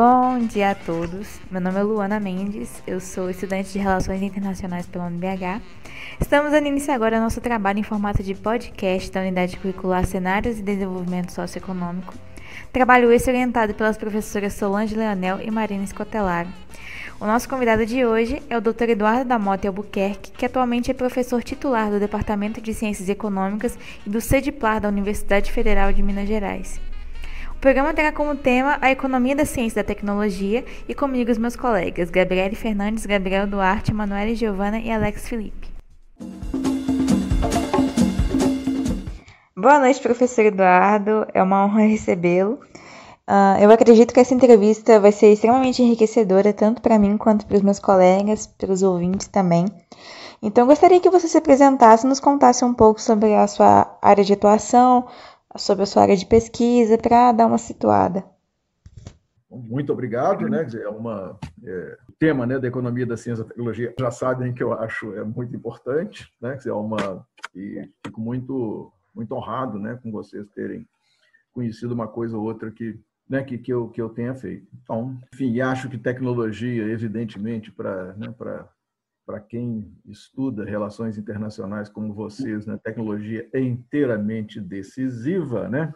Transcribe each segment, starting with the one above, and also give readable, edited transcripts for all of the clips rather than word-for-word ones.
Bom dia a todos. Meu nome é Luana Mendes, eu sou estudante de Relações Internacionais pela UniBH. Estamos dando início agora ao nosso trabalho em formato de podcast da Unidade Curricular Cenários e Desenvolvimento Socioeconômico. Trabalho esse orientado pelas professoras Solange Leonel e Marina Scotelaro. O nosso convidado de hoje é o Dr. Eduardo da Mota Albuquerque, que atualmente é professor titular do Departamento de Ciências Econômicas e do CEDIPLAR da Universidade Federal de Minas Gerais. O programa terá como tema a economia da ciência e da tecnologia e comigo os meus colegas Gabriele Fernandes, Gabriel Duarte, Manoela Giovana e Alex Felipe. Boa noite, professor Eduardo. É uma honra recebê-lo. Eu acredito que essa entrevista vai ser extremamente enriquecedora, tanto para mim quanto para os meus colegas, para os ouvintes também. Então, gostaria que você se apresentasse e nos contasse um pouco sobre a sua área de atuação, sobre a sua área de pesquisa, para dar uma situada. Muito obrigado, né? O tema, né, da economia da ciência e da tecnologia, já sabem que eu acho muito importante, né? E fico muito honrado, né, com vocês terem conhecido uma coisa ou outra que eu tenha feito. Então, enfim, acho que tecnologia, evidentemente, para quem estuda relações internacionais como vocês, né, tecnologia é inteiramente decisiva, né?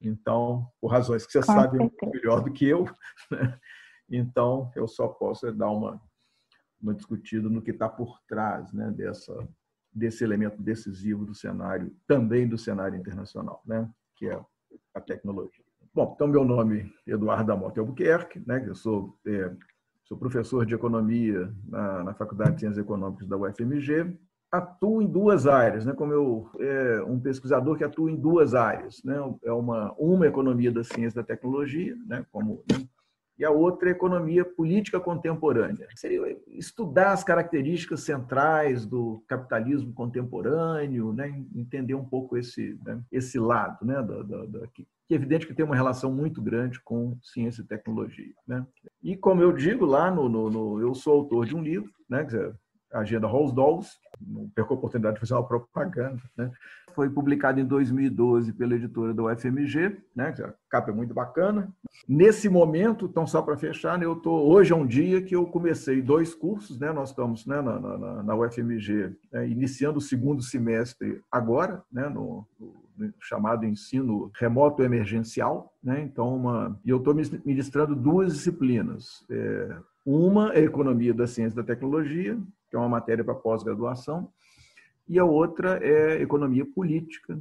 Então, por razões que você sabe melhor do que eu, né? Então, eu só posso dar uma discutida no que está por trás, né, desse elemento decisivo do cenário, também do cenário internacional, né, que é a tecnologia. Bom, então, meu nome é Eduardo da Mota Albuquerque, né, eu sou professor de economia na Faculdade de Ciências Econômicas da UFMG. Atuo em duas áreas, né? Como um pesquisador que atua em duas áreas, né? É uma economia da ciência e da tecnologia, né? E a outra é economia política contemporânea. Seria estudar as características centrais do capitalismo contemporâneo, né? Entender um pouco esse lado, né? Que é evidente que tem uma relação muito grande com ciência e tecnologia, né? E como eu digo lá eu sou autor de um livro, né? Agenda Rolls-Dawes, não perco a oportunidade de fazer uma propaganda, né? Foi publicado em 2012 pela editora da UFMG, né? A capa é muito bacana. Nesse momento, então, só para fechar, né, hoje é um dia que eu comecei 2 cursos, né? Nós estamos, né, na UFMG, né, iniciando o segundo semestre agora, né, no chamado ensino remoto emergencial, né? Então, eu estou ministrando 2 disciplinas. Uma é economia da ciência e da tecnologia, que é uma matéria para pós-graduação, e a outra é economia política,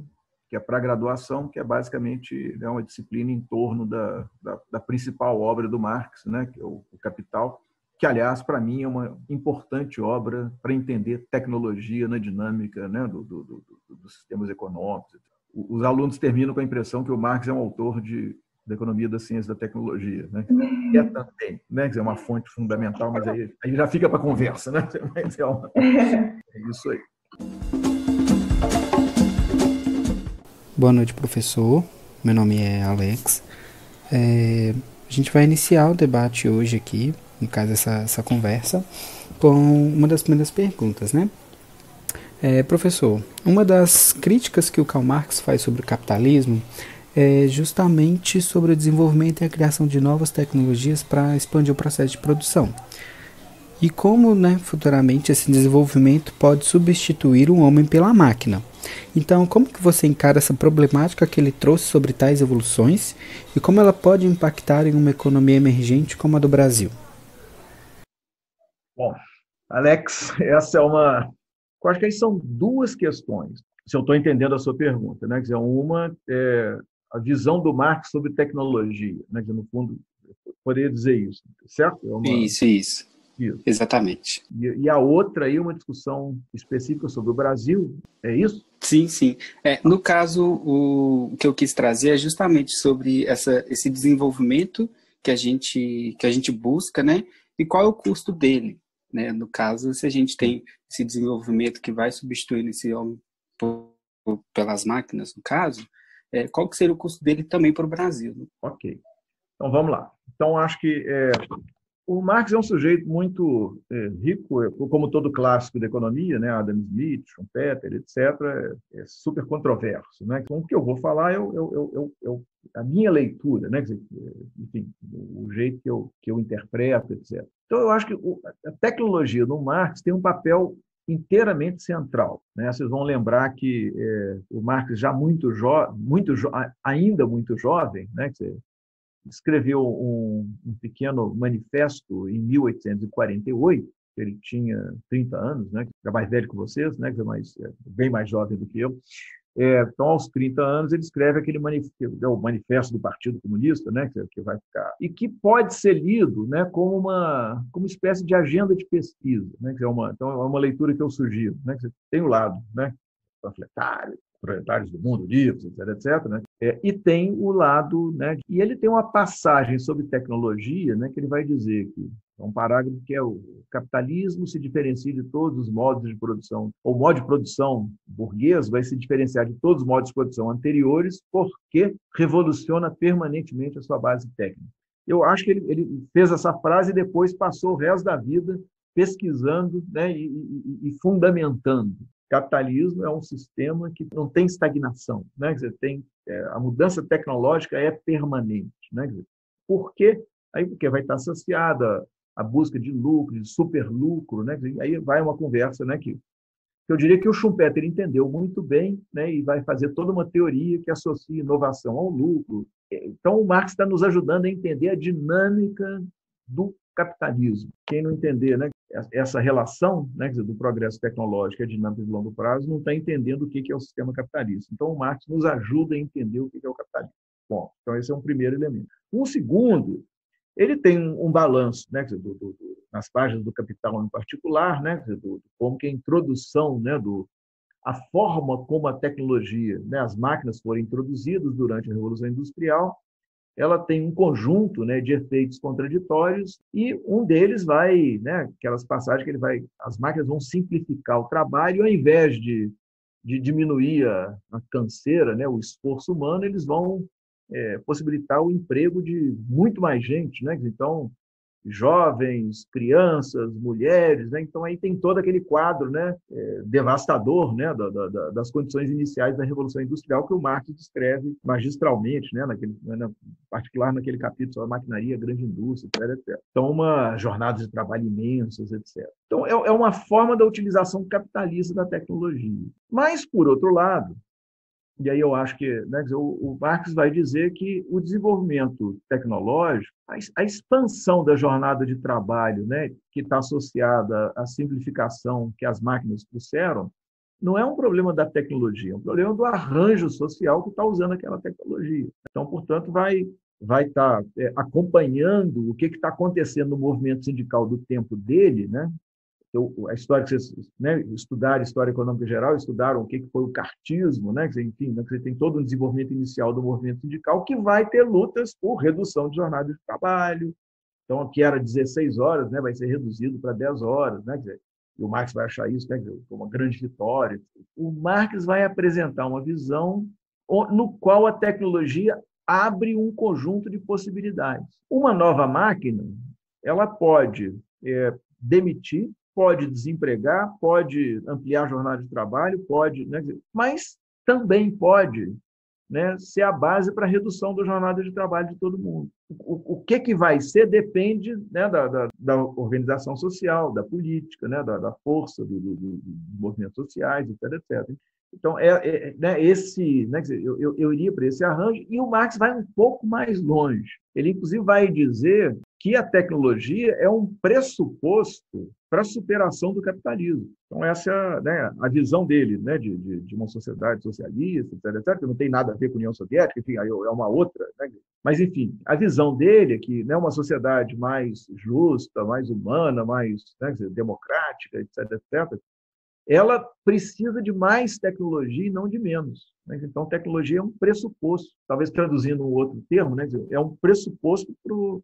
que é para graduação, que é basicamente uma disciplina em torno da principal obra do Marx, né, que é o Capital, que, aliás, para mim é uma importante obra para entender tecnologia na dinâmica, né, dos sistemas econômicos. Os alunos terminam com a impressão que o Marx é um autor da economia da ciência e da tecnologia, né? É também, né? É uma fonte fundamental, mas aí já fica para conversa, né? Mas é isso aí. Boa noite, professor. Meu nome é Alex. A gente vai iniciar o debate hoje aqui, no caso essa conversa, com uma das primeiras perguntas, né? Professor, uma das críticas que o Karl Marx faz sobre o capitalismo é justamente sobre o desenvolvimento e a criação de novas tecnologias para expandir o processo de produção. E como, né, futuramente esse desenvolvimento pode substituir o homem pela máquina. Então, como que você encara essa problemática que ele trouxe sobre tais evoluções e como ela pode impactar em uma economia emergente como a do Brasil? Bom, Alex, eu acho que aí são 2 questões, se eu estou entendendo a sua pergunta, né? Quer dizer, uma é a visão do Marx sobre tecnologia, né? Que, no fundo, eu poderia dizer isso, certo? Isso. Exatamente. E a outra aí, uma discussão específica sobre o Brasil, é isso? Sim. No caso, o que eu quis trazer é justamente sobre esse desenvolvimento que a gente busca, né? E qual é o custo dele, né? No caso, se a gente tem esse desenvolvimento que vai substituindo esse homem pelas máquinas, no caso, qual que seria o custo dele também para o Brasil? Né? Ok. Então, vamos lá. Então, acho que O Marx é um sujeito muito rico, como todo clássico da economia, né? Adam Smith, Schumpeter, etc., é super controverso. Né? Então, o que eu vou falar é a minha leitura, né? Enfim, o jeito que eu interpreto, etc. Então, eu acho que a tecnologia no Marx tem um papel inteiramente central. Né? Vocês vão lembrar que o Marx, já ainda muito jovem, né? Escreveu um pequeno manifesto em 1848, ele tinha 30 anos, né, que é mais velho que vocês, né, que bem mais jovem do que eu. Então, aos 30 anos, ele escreve aquele o manifesto do Partido Comunista, né, que vai ficar, e que pode ser lido, né, como uma espécie de agenda de pesquisa, né, então, é uma leitura que eu sugiro. Né, que tem o lado, né, panfletário, proletários do mundo, livros, etc., etc., né? E tem o lado, né? E ele tem uma passagem sobre tecnologia, né? Que ele vai dizer que é um parágrafo que é o capitalismo se diferencia de todos os modos de produção, ou o modo de produção burguês vai se diferenciar de todos os modos de produção anteriores porque revoluciona permanentemente a sua base técnica. Eu acho que ele fez essa frase e depois passou o resto da vida pesquisando, né, e fundamentando. Capitalismo é um sistema que não tem estagnação, né? Quer dizer, a mudança tecnológica é permanente, né? Quer dizer, por quê? Porque vai estar associada à busca de lucro, de superlucro, né? Aí vai uma conversa, né? Que eu diria que o Schumpeter entendeu muito bem, né? E vai fazer toda uma teoria que associa inovação ao lucro. Então, o Marx está nos ajudando a entender a dinâmica do capitalismo. Quem não entender, né, essa relação, né, do progresso tecnológico e a dinâmica de longo prazo não está entendendo o que é o sistema capitalista. Então, o Marx nos ajuda a entender o que é o capitalismo. Bom, então esse é um primeiro elemento. Um segundo, ele tem um balanço, né, nas páginas do Capital em particular, né, como que a introdução, né, a forma como a tecnologia, né, as máquinas foram introduzidas durante a Revolução Industrial, ela tem um conjunto, né, de efeitos contraditórios e um deles vai, né, aquelas passagens que as máquinas vão simplificar o trabalho, ao invés de diminuir a canseira, né, o esforço humano, eles vão possibilitar o emprego de muito mais gente, né? Então, jovens, crianças, mulheres, né? Então aí tem todo aquele quadro, né, devastador, né, das condições iniciais da Revolução Industrial que o Marx descreve magistralmente, né, particular naquele capítulo sobre a maquinaria, a grande indústria, etc, etc. Então, uma jornada de trabalho imensas, etc. Então, é uma forma da utilização capitalista da tecnologia. Mas, por outro lado, e aí eu acho que, né, o Marx vai dizer que o desenvolvimento tecnológico, a expansão da jornada de trabalho, né, que está associada à simplificação que as máquinas trouxeram, não é um problema da tecnologia, é um problema do arranjo social que está usando aquela tecnologia. Então, portanto, vai estar acompanhando o que está acontecendo no movimento sindical do tempo dele, né? A história que vocês, né, estudaram história econômica geral, estudaram o que foi o cartismo, né, enfim, né, você tem todo um desenvolvimento inicial do movimento sindical que vai ter lutas por redução de jornada de trabalho. Então, o que era 16 horas, né, vai ser reduzido para 10 horas, né, e o Marx vai achar isso, né, como uma grande vitória. O Marx vai apresentar uma visão no qual a tecnologia abre um conjunto de possibilidades. Uma nova máquina, ela pode demitir, pode desempregar, pode ampliar a jornada de trabalho, pode, né, mas também pode, né, ser a base para a redução da jornada de trabalho de todo mundo. O que vai ser depende, né, da organização social, da política, né, da força dos movimentos sociais, etc, etc. Então, né, né, eu iria para esse arranjo, e o Marx vai um pouco mais longe. Ele, inclusive, vai dizer que a tecnologia é um pressuposto para a superação do capitalismo. Então, essa é, né, a visão dele, né, de uma sociedade socialista, etc, etc, que não tem nada a ver com a União Soviética, enfim, aí é uma outra. Né? Mas, enfim, a visão dele é que, né, uma sociedade mais justa, mais humana, mais, né, democrática, etc, etc, ela precisa de mais tecnologia e não de menos. Né? Então, tecnologia é um pressuposto, talvez traduzindo um outro termo, né, é um pressuposto para o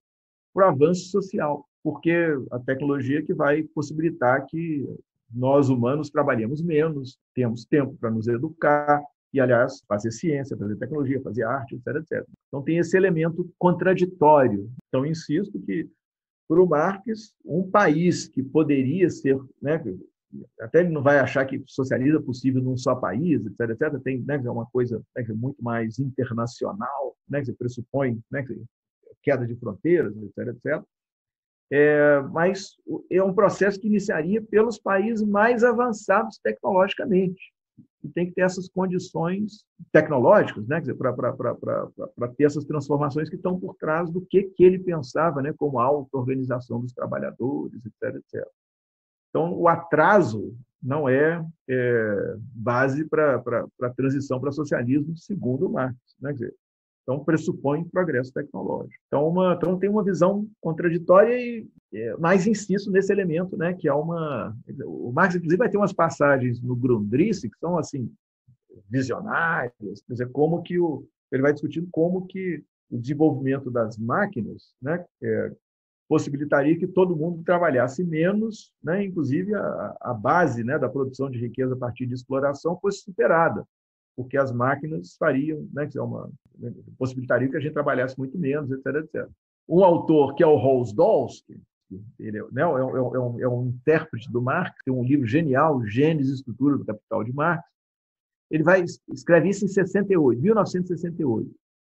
avanço social, porque a tecnologia que vai possibilitar que nós, humanos, trabalhemos menos, temos tempo para nos educar e, aliás, fazer ciência, fazer tecnologia, fazer arte, etc, etc. Então, tem esse elemento contraditório. Então, insisto que para o Marx, um país que poderia ser, né, até ele não vai achar que socialismo é possível num só país, etc., etc., tem, né, é uma coisa, né, muito mais internacional, né, que pressupõe, né, queda de fronteiras, etc., etc., mas é um processo que iniciaria pelos países mais avançados tecnologicamente. E tem que ter essas condições tecnológicas, né, para ter essas transformações que estão por trás do que ele pensava, né, como auto-organização dos trabalhadores, etc., etc. Então, o atraso não é base para a transição para socialismo, segundo Marx. Né? Quer dizer, então, pressupõe progresso tecnológico. Então tem uma visão contraditória e mais insisto nesse elemento, né, que é uma... O Marx, inclusive, vai ter umas passagens no Grundrisse que são assim, visionárias, quer dizer, ele vai discutindo como que o desenvolvimento das máquinas, né, possibilitaria que todo mundo trabalhasse menos, né, inclusive a base, né, da produção de riqueza a partir de exploração fosse superada, porque as máquinas fariam, né, possibilitaria que a gente trabalhasse muito menos, etc., etc. Um autor que é o Rolls-Dolsky, ele é um intérprete do Marx, tem um livro genial, Gênese e Estrutura do Capital de Marx. Ele escreve isso em 1968.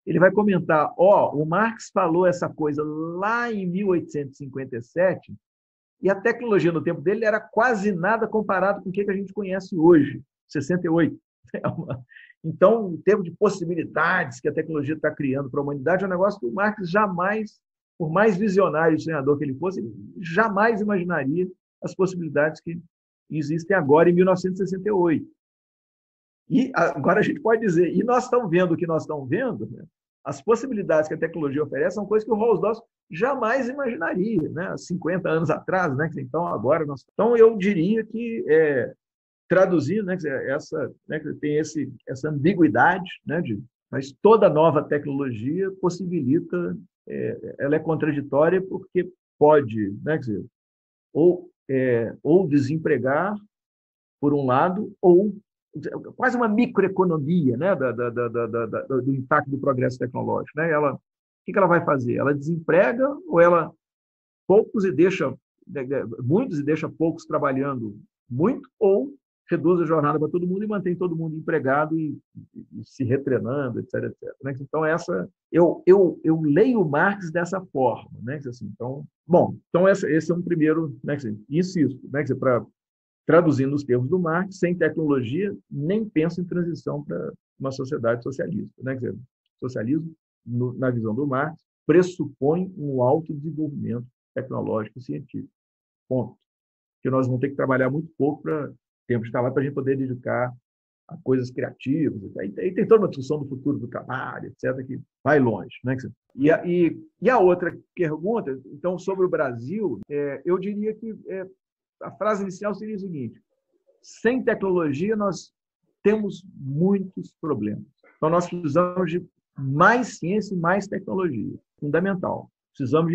Ele vai comentar, o Marx falou essa coisa lá em 1857 e a tecnologia no tempo dele era quase nada comparado com o que a gente conhece hoje, 68. Então, em termos de possibilidades que a tecnologia está criando para a humanidade, é um negócio que o Marx jamais, por mais visionário e sonhador que ele fosse, jamais imaginaria as possibilidades que existem agora em 1968. E agora a gente pode dizer, e nós estamos vendo o que nós estamos vendo, né? As possibilidades que a tecnologia oferece são coisas que o Rolls-Royce jamais imaginaria, né? Há 50 anos atrás, né? Então, agora então eu diria que, traduzindo, né, tem essa ambiguidade, né, mas toda nova tecnologia possibilita, ela é contraditória porque pode, né, ou desempregar, por um lado, ou quase uma microeconomia, né, do impacto do progresso tecnológico. Né? O que ela vai fazer? Ela desemprega ou ela muitos e deixa poucos trabalhando muito, ou reduz a jornada para todo mundo e mantém todo mundo empregado e se retreinando, etc., etc. Né? Então, eu leio Marx dessa forma. Né? Assim, então, esse é um primeiro... Né? Insisto, né? Traduzindo os termos do Marx, sem tecnologia, nem pensa em transição para uma sociedade socialista. Né? Quer dizer, socialismo, na visão do Marx, pressupõe um alto desenvolvimento tecnológico e científico. Ponto. Que nós vamos ter que trabalhar muito pouco para tempo de trabalho para a gente poder dedicar a coisas criativas. Aí tem toda uma discussão do futuro do trabalho, etc., que vai longe. Né? E a outra pergunta, então, sobre o Brasil, eu diria que a frase inicial seria o seguinte: sem tecnologia, nós temos muitos problemas. Então, nós precisamos de mais ciência e mais tecnologia. Fundamental.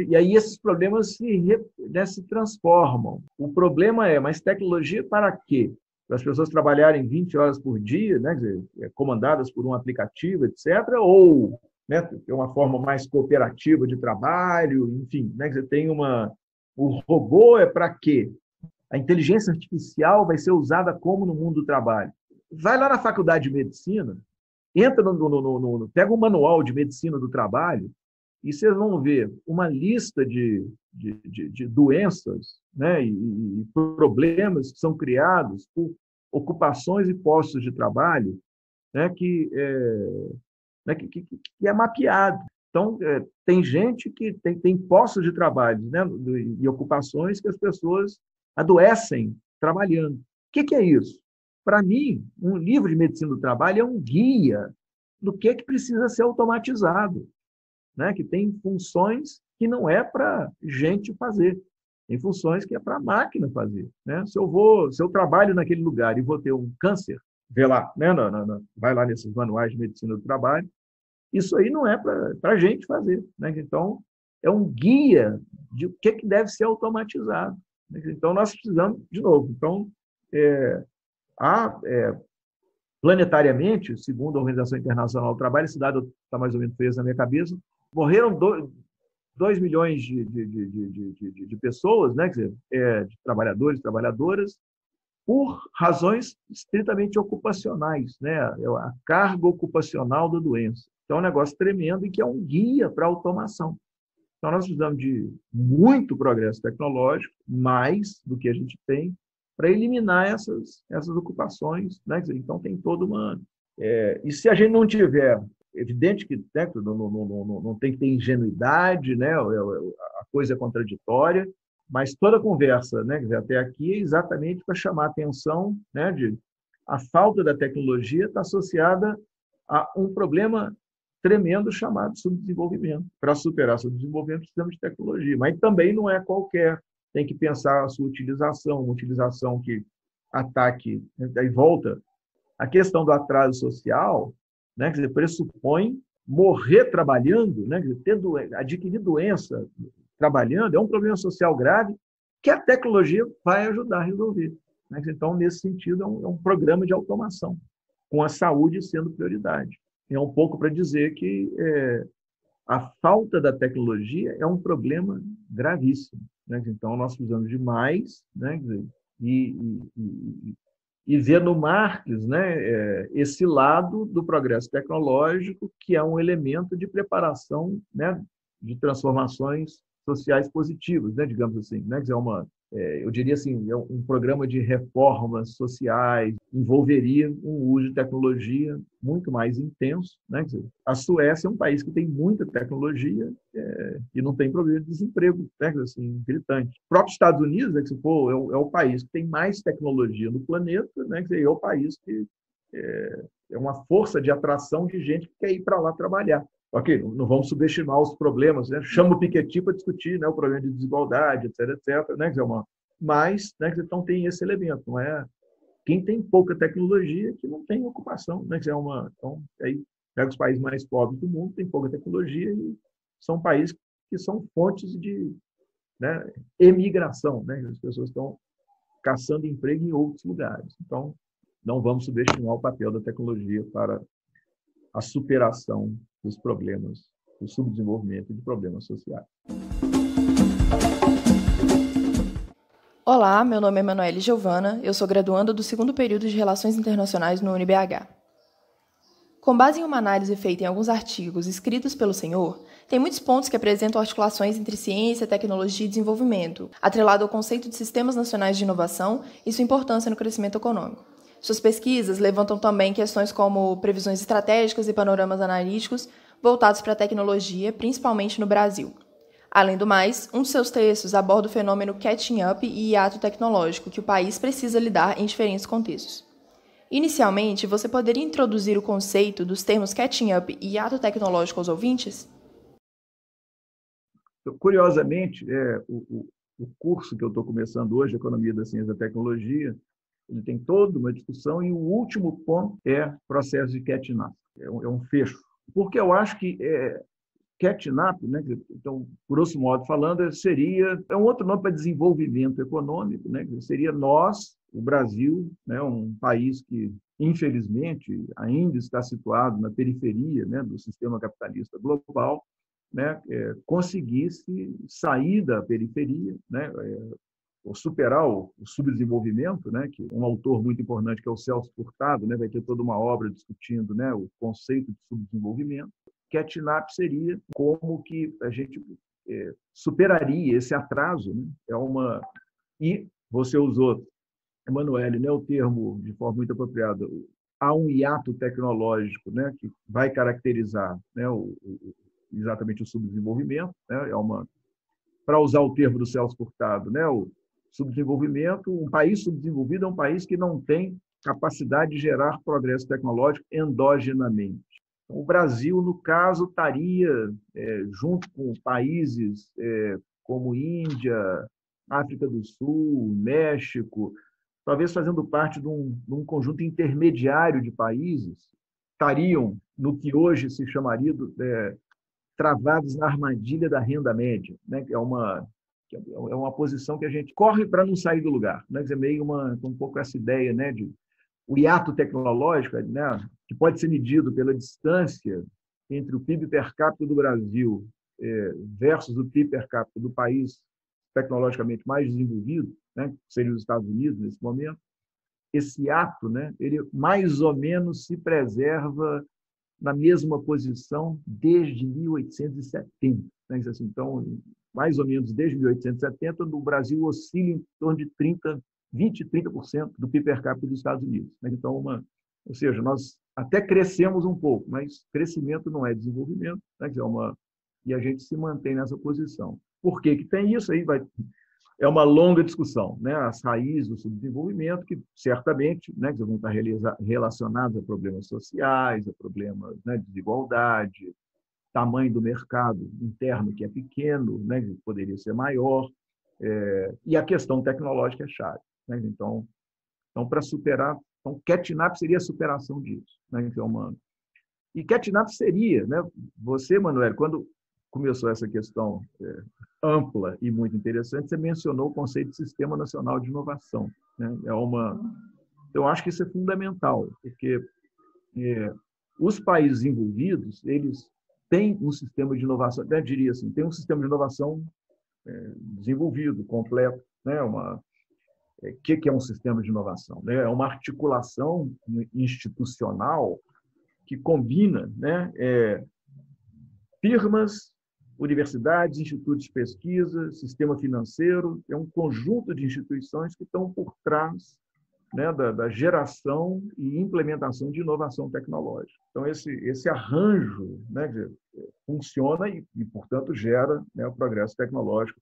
E aí esses problemas se transformam. O problema mas tecnologia para quê? Para as pessoas trabalharem 20 horas por dia, né, comandadas por um aplicativo, etc., ou, né, ter uma forma mais cooperativa de trabalho, enfim, né, o robô é para quê? A inteligência artificial vai ser usada como no mundo do trabalho? Vai lá na faculdade de medicina, entra pega um manual de medicina do trabalho e vocês vão ver uma lista de doenças, né, e problemas que são criados por ocupações e postos de trabalho, né, que é mapeado. Então, tem gente que tem postos de trabalho, né, e ocupações que as pessoas adoecem trabalhando. O que é isso? Para mim, um livro de medicina do trabalho é um guia do que precisa ser automatizado, né? Que tem funções que não é para gente fazer, tem funções que é para a máquina fazer. Né? Se eu trabalho naquele lugar e vou ter um câncer, vê lá, né? Vai lá nesses manuais de medicina do trabalho, isso aí não é para a gente fazer. Né? Então, é um guia de o que deve ser automatizado. Então, nós precisamos, de novo, então, planetariamente, segundo a Organização Internacional do Trabalho, esse dado está mais ou menos preso na minha cabeça, morreram 2 milhões de pessoas, né, quer dizer, de trabalhadores e trabalhadoras, por razões estritamente ocupacionais, né, a carga ocupacional da doença. Então, é um negócio tremendo e que é um guia para a automação. Então, nós precisamos de muito progresso tecnológico, mais do que a gente tem, para eliminar essas ocupações, né? Então, tem toda uma... e se a gente não tiver... Evidente que, né, não tem que ter ingenuidade, né? A coisa é contraditória, mas toda a conversa, né, até aqui é exatamente para chamar a atenção, né, de a falta da tecnologia está associada a um problema tremendo chamado subdesenvolvimento. Para superar o subdesenvolvimento, precisamos de tecnologia, mas também não é qualquer. Tem que pensar a sua utilização, uma utilização que ataque, daí volta. A questão do atraso social, né, quer dizer, pressupõe morrer trabalhando, né, adquirir doença trabalhando, é um problema social grave que a tecnologia vai ajudar a resolver. Né? Então, nesse sentido, é um programa de automação, com a saúde sendo prioridade. É um pouco para dizer que a falta da tecnologia é um problema gravíssimo. Né? Então, nós precisamos de mais, né? E ver no Marx, né, esse lado do progresso tecnológico, que é um elemento de preparação, né, de transformações sociais positivas, né, digamos assim. Né? Eu diria assim, um programa de reformas sociais envolveria um uso de tecnologia muito mais intenso. Né? Quer dizer, a Suécia é um país que tem muita tecnologia e não tem problema de desemprego, né? Assim, gritante. O próprio Estados Unidos, né, que se for, é o país que tem mais tecnologia no planeta, né? Quer dizer, é o país que é uma força de atração de gente que quer ir para lá trabalhar. Ok, não vamos subestimar os problemas, né? Chama o Piketty para discutir, né, o problema de desigualdade, etc, etc. Né? Mas, né, então tem esse elemento, não é? Quem tem pouca tecnologia que não tem ocupação, né? Então, aí pega os países mais pobres do mundo, tem pouca tecnologia e são países que são fontes de, né, emigração, né? As pessoas estão caçando emprego em outros lugares. Então, não vamos subestimar o papel da tecnologia para a superação dos problemas do subdesenvolvimento e de problemas sociais. Olá, meu nome é Manoele Giovana, eu sou graduanda do 2º período de Relações Internacionais no UniBH. Com base em uma análise feita em alguns artigos escritos pelo senhor, tem muitos pontos que apresentam articulações entre ciência, tecnologia e desenvolvimento, atrelado ao conceito de sistemas nacionais de inovação e sua importância no crescimento econômico. Suas pesquisas levantam também questões como previsões estratégicas e panoramas analíticos voltados para a tecnologia, principalmente no Brasil. Além do mais, um de seus textos aborda o fenômeno catching up e hiato tecnológico que o país precisa lidar em diferentes contextos. Inicialmente, você poderia introduzir o conceito dos termos catching up e hiato tecnológico aos ouvintes? Curiosamente, o curso que eu estou começando hoje, Economia da Ciência e da Tecnologia, ele tem toda uma discussão e o último ponto é processo de catching up. É um fecho. Porque eu acho que catching up, né? Então, grosso modo falando, seria um outro nome para desenvolvimento econômico, né? Seria nós, o Brasil, né? Um país que, infelizmente, ainda está situado na periferia, né, do sistema capitalista global, né? Conseguisse sair da periferia, né? Ou superar o subdesenvolvimento, né, que um autor muito importante, que é o Celso Furtado, né, vai ter toda uma obra discutindo, né, o conceito de subdesenvolvimento. Catching up seria como que a gente superaria esse atraso. Né? E você usou, Emanuele, né, o termo de forma muito apropriada, há um hiato tecnológico, né, que vai caracterizar, né, exatamente o subdesenvolvimento. Né? Para usar o termo do Celso Furtado, né, o subdesenvolvimento, um país subdesenvolvido é um país que não tem capacidade de gerar progresso tecnológico endogenamente. Então, o Brasil, no caso, estaria junto com países como Índia, África do Sul, México, talvez fazendo parte de um conjunto intermediário de países, estariam no que hoje se chamaria travados na armadilha da renda média, né? Que é uma posição que a gente corre para não sair do lugar, né? Quer dizer, meio um pouco essa ideia, né, de o hiato tecnológico, né, que pode ser medido pela distância entre o PIB per capita do Brasil versus o PIB per capita do país tecnologicamente mais desenvolvido, né, que seria os Estados Unidos nesse momento, esse ato, né, ele mais ou menos se preserva na mesma posição desde 1870. Né? Então, mais ou menos desde 1870, o Brasil oscila em torno de 20% a 30% do PIB per capita dos Estados Unidos. Né? Então, ou seja, nós até crescemos um pouco, mas crescimento não é desenvolvimento, né? E a gente se mantém nessa posição. Por que tem isso? Aí é uma longa discussão, né? As raízes do subdesenvolvimento, que certamente, né, que vão estar relacionadas a problemas sociais, a problemas, né, de desigualdade, tamanho do mercado interno, que é pequeno, né, que poderia ser maior, e a questão tecnológica é chave. Né? Então, para superar, catnap seria a superação disso. Né? Então, e catnap seria, né? Você, Manuel, quando começou essa questão ampla e muito interessante, você mencionou o conceito de Sistema Nacional de Inovação. Né? Eu acho que isso é fundamental, porque os países envolvidos, eles têm um sistema de inovação, até diria assim, tem um sistema de inovação desenvolvido, completo. Né? Que é um sistema de inovação? Né? É uma articulação institucional que combina, né, firmas, universidades, institutos de pesquisa, sistema financeiro, é um conjunto de instituições que estão por trás, né, da geração e implementação de inovação tecnológica. Então, esse arranjo, né, funciona e, portanto, gera, né, o progresso tecnológico.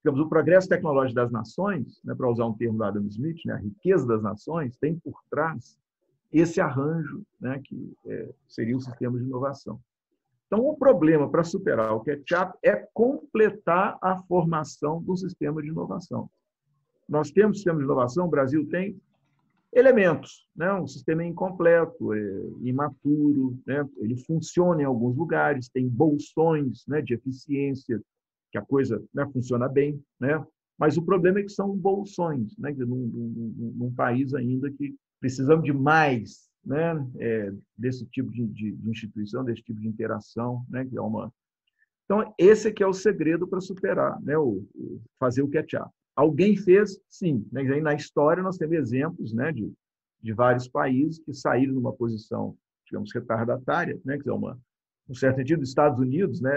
Digamos, o progresso tecnológico das nações, né, para usar um termo do Adam Smith, né, a riqueza das nações tem por trás esse arranjo, né, que seria o sistema de inovação. Então, o problema para superar o catch-up é completar a formação do sistema de inovação. Nós temos sistema de inovação, o Brasil tem elementos, né? Um sistema incompleto, imaturo, né? Ele funciona em alguns lugares, tem bolsões, né, de eficiência, que a coisa, né, funciona bem, né? Mas o problema é que são bolsões, né? Num país ainda que precisamos de mais, né, desse tipo de instituição, desse tipo de interação, né, que é uma... Então, esse aqui é o segredo para superar, né, fazer o catch-up. Alguém fez, sim. Né, aí na história nós temos exemplos, né, de vários países que saíram numa posição, digamos, retardatária, né, que é um certo sentido, os Estados Unidos, né,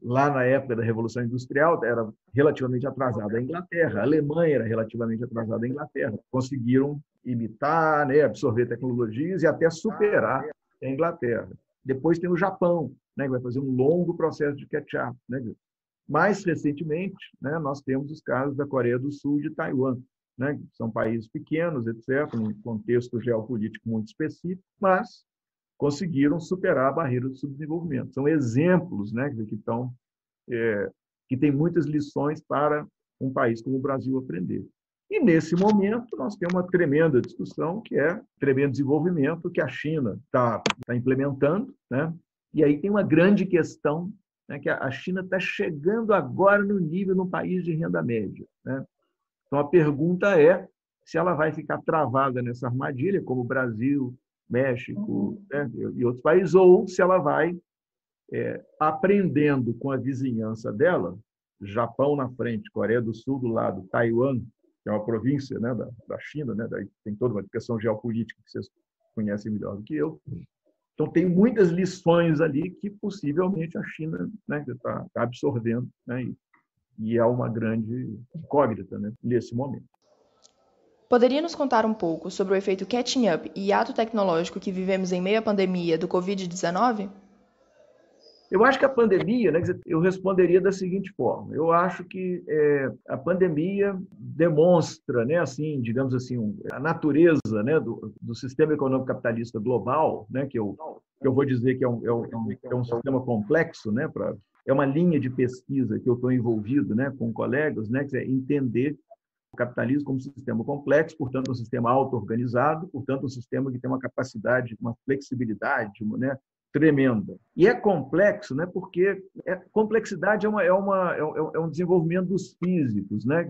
lá na época da Revolução Industrial, era relativamente atrasada a Inglaterra, a Alemanha era relativamente atrasada a Inglaterra. Conseguiram imitar, né, absorver tecnologias e até superar a Inglaterra. Depois tem o Japão, né, que vai fazer um longo processo de catch-up. Né? Mais recentemente, né, nós temos os casos da Coreia do Sul e de Taiwan, né, que são países pequenos, etc., num contexto geopolítico muito específico, mas conseguiram superar a barreira do subdesenvolvimento. São exemplos, né, que têm muitas lições para um país como o Brasil aprender. E, nesse momento, nós temos uma tremenda discussão, que é o tremendo desenvolvimento que a China está implementando, né? E aí tem uma grande questão, né, que a China está chegando agora no nível no país de renda média. Né? Então, a pergunta é se ela vai ficar travada nessa armadilha, como o Brasil, México, né, e outros países, ou se ela vai aprendendo com a vizinhança dela, Japão na frente, Coreia do Sul do lado, Taiwan, que é uma província, né, da China, né, daí tem toda uma questão geopolítica que vocês conhecem melhor do que eu. Então, tem muitas lições ali que possivelmente a China, né, está absorvendo, né, e é uma grande incógnita, né, nesse momento. Poderia nos contar um pouco sobre o efeito catching up e hiato tecnológico que vivemos em meio à pandemia do Covid-19? Eu acho que a pandemia, né, eu responderia da seguinte forma. Eu acho que a pandemia demonstra, né, assim, digamos assim, a natureza, né, do sistema econômico capitalista global, né, que eu vou dizer que é um sistema complexo, né, é uma linha de pesquisa que eu estou envolvido, né, com colegas, né, que é entender o capitalismo como um sistema complexo, portanto, um sistema auto-organizado, portanto, um sistema que tem uma capacidade, uma flexibilidade, né, tremenda. E é complexo, né, porque complexidade é um desenvolvimento dos físicos, né,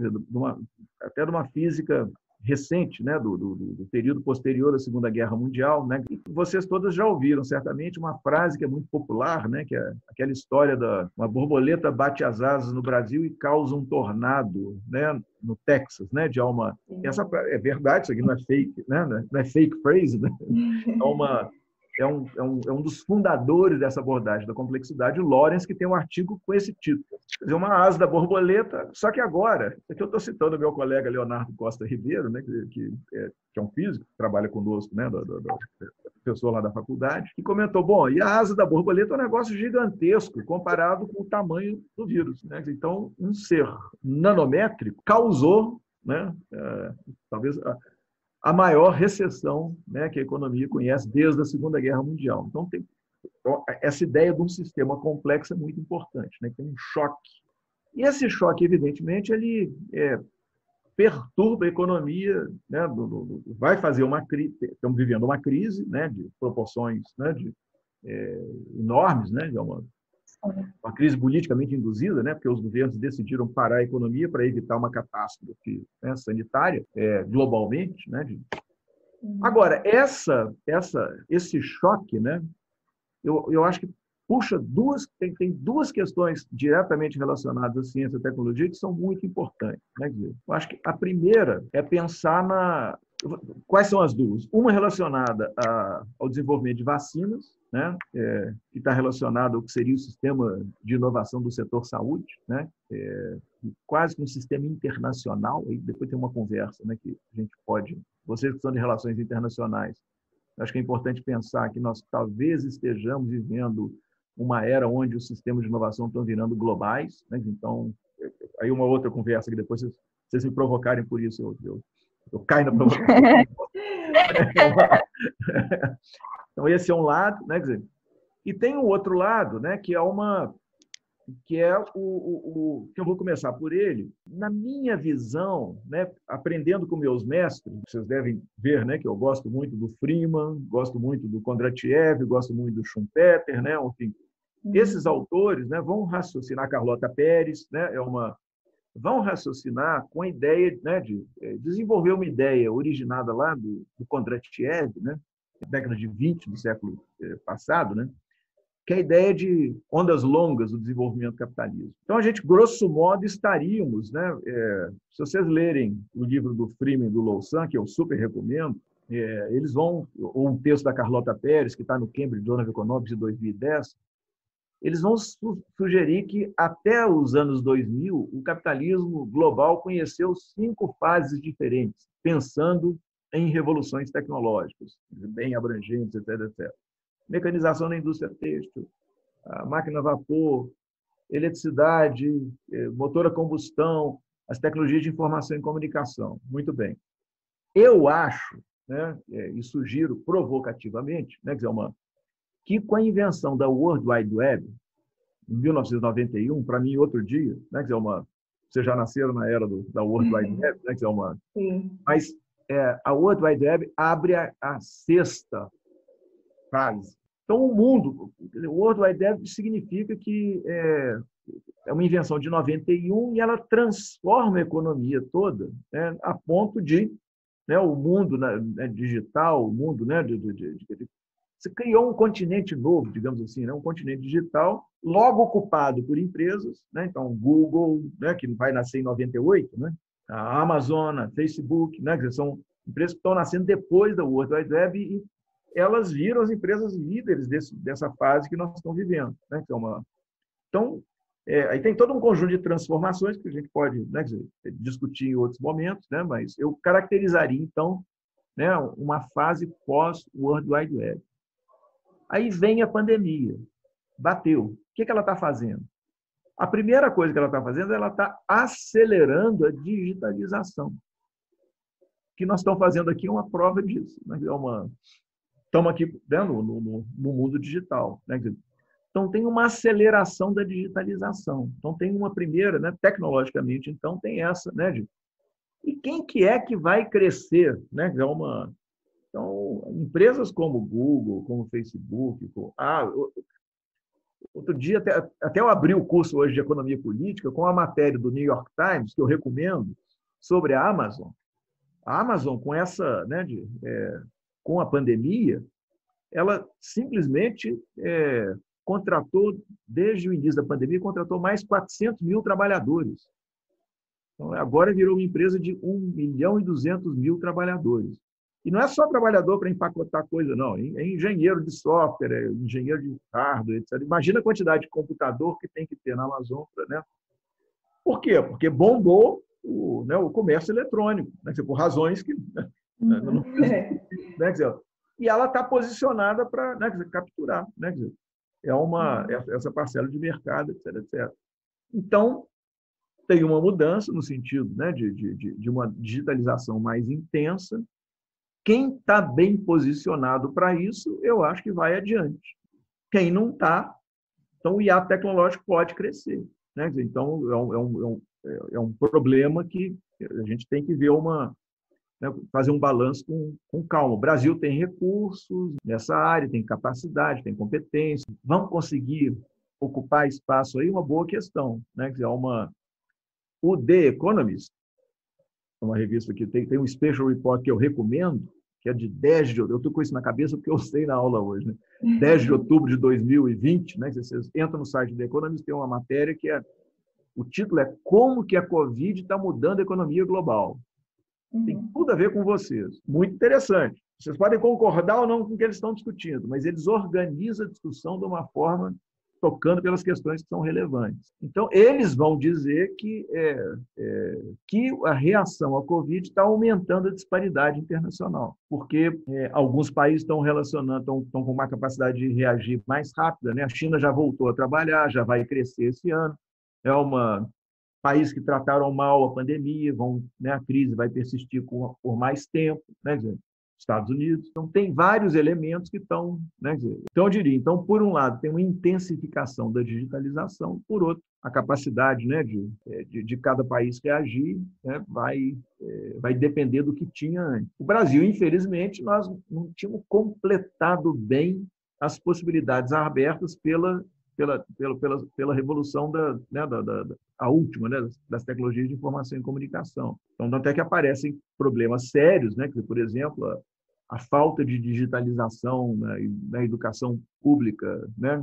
até de uma física recente, né, do período posterior à Segunda Guerra Mundial, né? E vocês todas já ouviram certamente uma frase que é muito popular, né, que é aquela história da uma borboleta bate as asas no Brasil e causa um tornado, né, no Texas, né, de alma. Essa é verdade, isso aqui não é fake, né, não é fake phrase, né? É um dos fundadores dessa abordagem da complexidade, o Lawrence, que tem um artigo com esse título. Quer dizer, uma asa da borboleta, só que agora, aqui eu estou citando o meu colega Leonardo Costa Ribeiro, né, que é um físico, que trabalha conosco, né, do professor lá da faculdade, que comentou, bom, e a asa da borboleta é um negócio gigantesco comparado com o tamanho do vírus, né? Então, um ser nanométrico causou, né, talvez a maior recessão, né, que a economia conhece desde a Segunda Guerra Mundial. Então, essa ideia de um sistema complexo é muito importante, né? Tem um choque. E esse choque, evidentemente, ele perturba a economia, né? Vai fazer uma crise. Estamos vivendo uma crise, né, de proporções, né, enormes, né? Uma crise politicamente induzida, né, porque os governos decidiram parar a economia para evitar uma catástrofe, né, sanitária, globalmente, né? Agora, esse choque, né, eu acho que puxa tem duas questões diretamente relacionadas à ciência e tecnologia que são muito importantes, né? Eu acho que a primeira é pensar quais são as duas? Uma relacionada ao desenvolvimento de vacinas, né, que está relacionado ao que seria o sistema de inovação do setor saúde, né, quase que um sistema internacional. Aí depois tem uma conversa, né, que a gente pode, vocês que são de relações internacionais, acho que é importante pensar que nós talvez estejamos vivendo uma era onde os sistemas de inovação estão virando globais, né? Então, aí uma outra conversa que depois vocês me provocarem por isso, eu caio na provocação. Então, esse é um lado, né? Quer dizer, e tem um outro lado, né? Que é o que eu vou começar por ele. Na minha visão, né? Aprendendo com meus mestres, vocês devem ver, né? Que eu gosto muito do Freeman, gosto muito do Kondratiev, gosto muito do Schumpeter, né? Enfim, esses autores, né? Vão raciocinar, Carlota Pérez, né? Vão raciocinar com a ideia, né, de desenvolver uma ideia originada lá do Kondratiev, né, na década de 20 do século passado, né, que é a ideia de ondas longas do desenvolvimento do capitalismo. Então, a gente, grosso modo, estaríamos, né, se vocês lerem o livro do Freeman e do Louçã, que eu super recomendo, eles vão, ou um texto da Carlota Pérez, que está no Cambridge Journal of Economics de 2010, eles vão sugerir que, até os anos 2000, o capitalismo global conheceu 5 fases diferentes, pensando em revoluções tecnológicas, bem abrangentes, etc, etc. Mecanização da indústria têxtil, a máquina a vapor, eletricidade, motor a combustão, as tecnologias de informação e comunicação. Muito bem. Eu acho, né, e sugiro provocativamente, né, que com a invenção da World Wide Web, em 1991, para mim, outro dia, né, vocês já nasceram na era da World Wide Web, né, mas a World Wide Web abre a 6ª fase. Então, o World Wide Web significa que é uma invenção de 91 e ela transforma a economia toda, né, a ponto de, né, o mundo, né, digital, o mundo, né, você criou um continente novo, digamos assim, né? Um continente digital, logo ocupado por empresas, né? Então, Google, né? Que vai nascer em 98, né? A Amazon, a Facebook, né? Que são empresas que estão nascendo depois da World Wide Web e elas viram as empresas líderes dessa fase que nós estamos vivendo, né? Então, aí tem todo um conjunto de transformações que a gente pode, né, discutir em outros momentos, né? Mas eu caracterizaria, então, né, uma fase pós-World Wide Web. Aí vem a pandemia, bateu. O que ela está fazendo? A primeira coisa que ela está fazendo, ela está acelerando a digitalização. O que nós estamos fazendo aqui é uma prova disso. Né? Estamos aqui, né, no mundo digital. Né? Então, tem uma aceleração da digitalização. Então, tem uma primeira, né, tecnologicamente, então, tem essa. Né, e quem que é que vai crescer? Né? Então, empresas como Google, como Facebook, outro dia, até eu abri o curso hoje de Economia Política com a matéria do New York Times, que eu recomendo, sobre a Amazon. A Amazon, com essa, né, com a pandemia, ela simplesmente contratou, desde o início da pandemia, contratou mais 400 mil trabalhadores. Então, agora virou uma empresa de 1.200.000 trabalhadores. E não é só trabalhador para empacotar coisa, não. É engenheiro de software, é engenheiro de hardware, etc. Imagina a quantidade de computador que tem que ter na Amazon. Né? Por quê? Porque bombou o comércio eletrônico, né? Por razões que... E ela está posicionada para, né, capturar. Né? Essa parcela de mercado, etc, etc. Então, tem uma mudança no sentido, né, de uma digitalização mais intensa. Quem está bem posicionado para isso, eu acho que vai adiante. Quem não está, então o hiato tecnológico pode crescer. Né? Então, é um problema que a gente tem que ver fazer um balanço com calma. O Brasil tem recursos nessa área, tem capacidade, tem competência. Vamos conseguir ocupar espaço aí? Uma boa questão. Né? O The Economist, uma revista que tem um special report que eu recomendo, que é de 10 de outubro. Eu estou com isso na cabeça porque eu sei na aula hoje. Né? 10 de outubro de 2020, né? Vocês entram no site do The Economist, tem uma matéria que o título é Como que a Covid está mudando a economia global. Tem tudo a ver com vocês. Muito interessante. Vocês podem concordar ou não com o que eles estão discutindo, mas eles organizam a discussão de uma forma tocando pelas questões que são relevantes. Então, eles vão dizer que a reação à Covid está aumentando a disparidade internacional, porque alguns países estão com uma capacidade de reagir mais rápida. Né? A China já voltou a trabalhar, já vai crescer esse ano. É países que trataram mal a pandemia, né, a crise vai persistir por mais tempo, né, Estados Unidos. Então, tem vários elementos que estão... Né, então, eu diria, por um lado, tem uma intensificação da digitalização, por outro, a capacidade, né, de cada país reagir, né, vai depender do que tinha antes. O Brasil, infelizmente, nós não tínhamos completado bem as possibilidades abertas pela revolução a última, né, das tecnologias de informação e comunicação. Então, até que aparecem problemas sérios, né, que, por exemplo, a falta de digitalização na educação pública, né,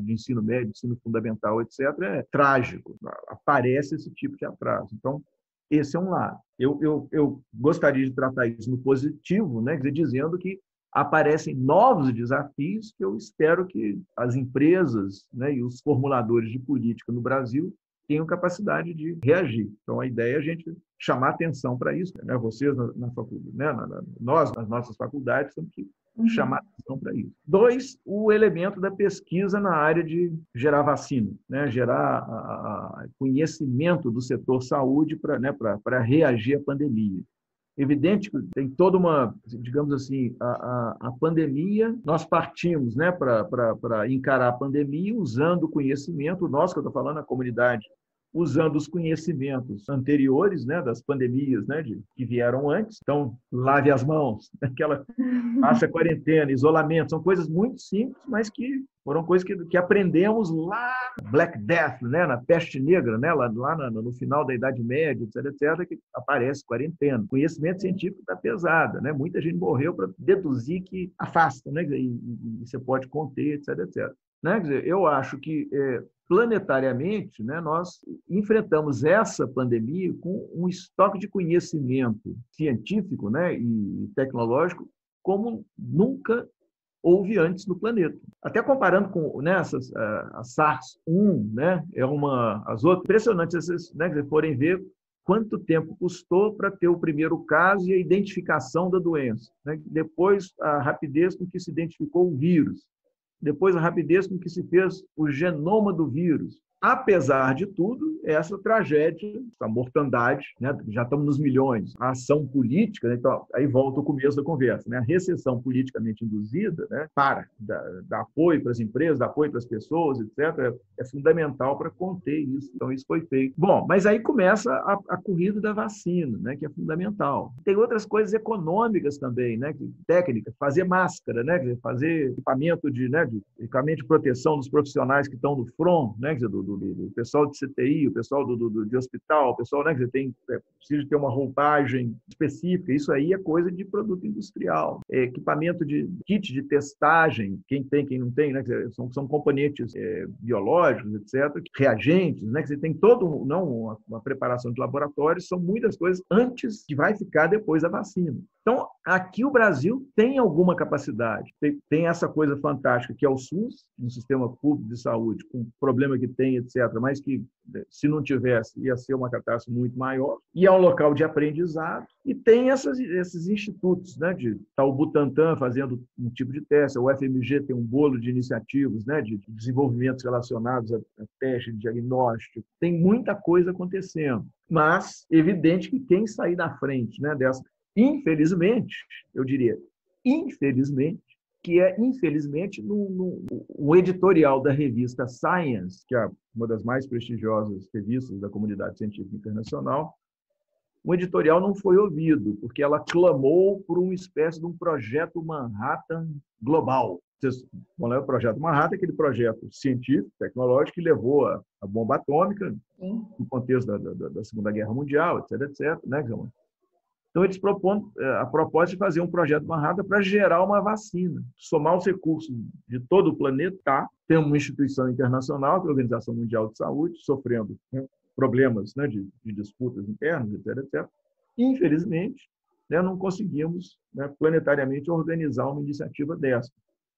ensino médio, ensino fundamental, etc., é trágico. Aparece esse tipo de atraso. Então, esse é um lado. Eu gostaria de tratar isso no positivo, né, dizendo que aparecem novos desafios que eu espero que as empresas, né, e os formuladores de política no Brasil tenham capacidade de reagir. Então, a ideia é a gente chamar atenção para isso. Né? Vocês, na faculdade, né? Nós, nas nossas faculdades, temos que chamar atenção para isso. 2, o elemento da pesquisa na área de gerar vacina, né? Gerar conhecimento do setor saúde para reagir à pandemia. Evidente que tem toda uma, digamos assim, a pandemia, nós partimos, né, para encarar a pandemia usando o conhecimento, nós que eu estou falando, a comunidade, usando os conhecimentos anteriores, né, das pandemias, né, que vieram antes. Então, lave as mãos, faça quarentena, isolamento, são coisas muito simples, mas que foram coisas que aprendemos lá, Black Death, né, na peste negra, né, lá no final da Idade Média, etc., que aparece quarentena. O conhecimento científico está pesado, né? Muita gente morreu para deduzir que afasta, né, e você pode conter, etc., etc. Né? Quer dizer, eu acho que planetariamente, né, nós enfrentamos essa pandemia com um estoque de conhecimento científico, né, e tecnológico como nunca houve antes no planeta. Até comparando com, né, a SARS-1, né, as outras, impressionante vocês, né, se forem ver quanto tempo custou para ter o primeiro caso e a identificação da doença. Né? Depois, a rapidez com que se identificou o vírus. Depois, a rapidez com que se fez o genoma do vírus. Apesar de tudo, essa tragédia, a mortandade, né, já estamos nos milhões, a ação política, né, então, aí volta o começo da conversa, né, a recessão politicamente induzida, né, dar apoio para as empresas, dar apoio para as pessoas, etc., é fundamental para conter isso. Então, isso foi feito. Bom, mas aí começa a corrida da vacina, né, que é fundamental. Tem outras coisas econômicas também, né, técnicas, fazer máscara, né, fazer equipamento de proteção dos profissionais que estão no front, né, do pessoal de CTI, o pessoal de hospital, o pessoal, né, que precisa ter uma roupagem específica. Isso aí é coisa de produto industrial. Equipamento de kit de testagem, quem tem, quem não tem, né, são componentes biológicos, etc., reagentes, né, que você tem todo, não uma preparação de laboratório, são muitas coisas antes que vai ficar depois da vacina. Então, aqui o Brasil tem alguma capacidade, tem essa coisa fantástica que é o SUS, um sistema público de saúde, com o problema que tem, etc., mas que, se não tivesse, ia ser uma catástrofe muito maior, e é um local de aprendizado, e tem esses institutos, né, tá o Butantan fazendo um tipo de teste, o FMG tem um bolo de iniciativas, né, de desenvolvimentos relacionados a teste de diagnóstico, tem muita coisa acontecendo, mas evidente que quem sair na frente, né, dessa, infelizmente, eu diria, infelizmente, que é, infelizmente, o editorial da revista Science, que é uma das mais prestigiosas revistas da comunidade científica internacional, o editorial não foi ouvido, porque ela clamou por uma espécie de um projeto Manhattan global. Vocês vão ler o projeto Manhattan, aquele projeto científico, tecnológico, que levou a bomba atômica, no contexto da Segunda Guerra Mundial, etc., né, Então, eles propõem a proposta de fazer um projeto Manhattan para gerar uma vacina, somar os recursos de todo o planeta. Tem uma instituição internacional, que é a Organização Mundial de Saúde, sofrendo, né, problemas, né, de disputas internas, etc. Infelizmente, né, não conseguimos, né, planetariamente organizar uma iniciativa dessa.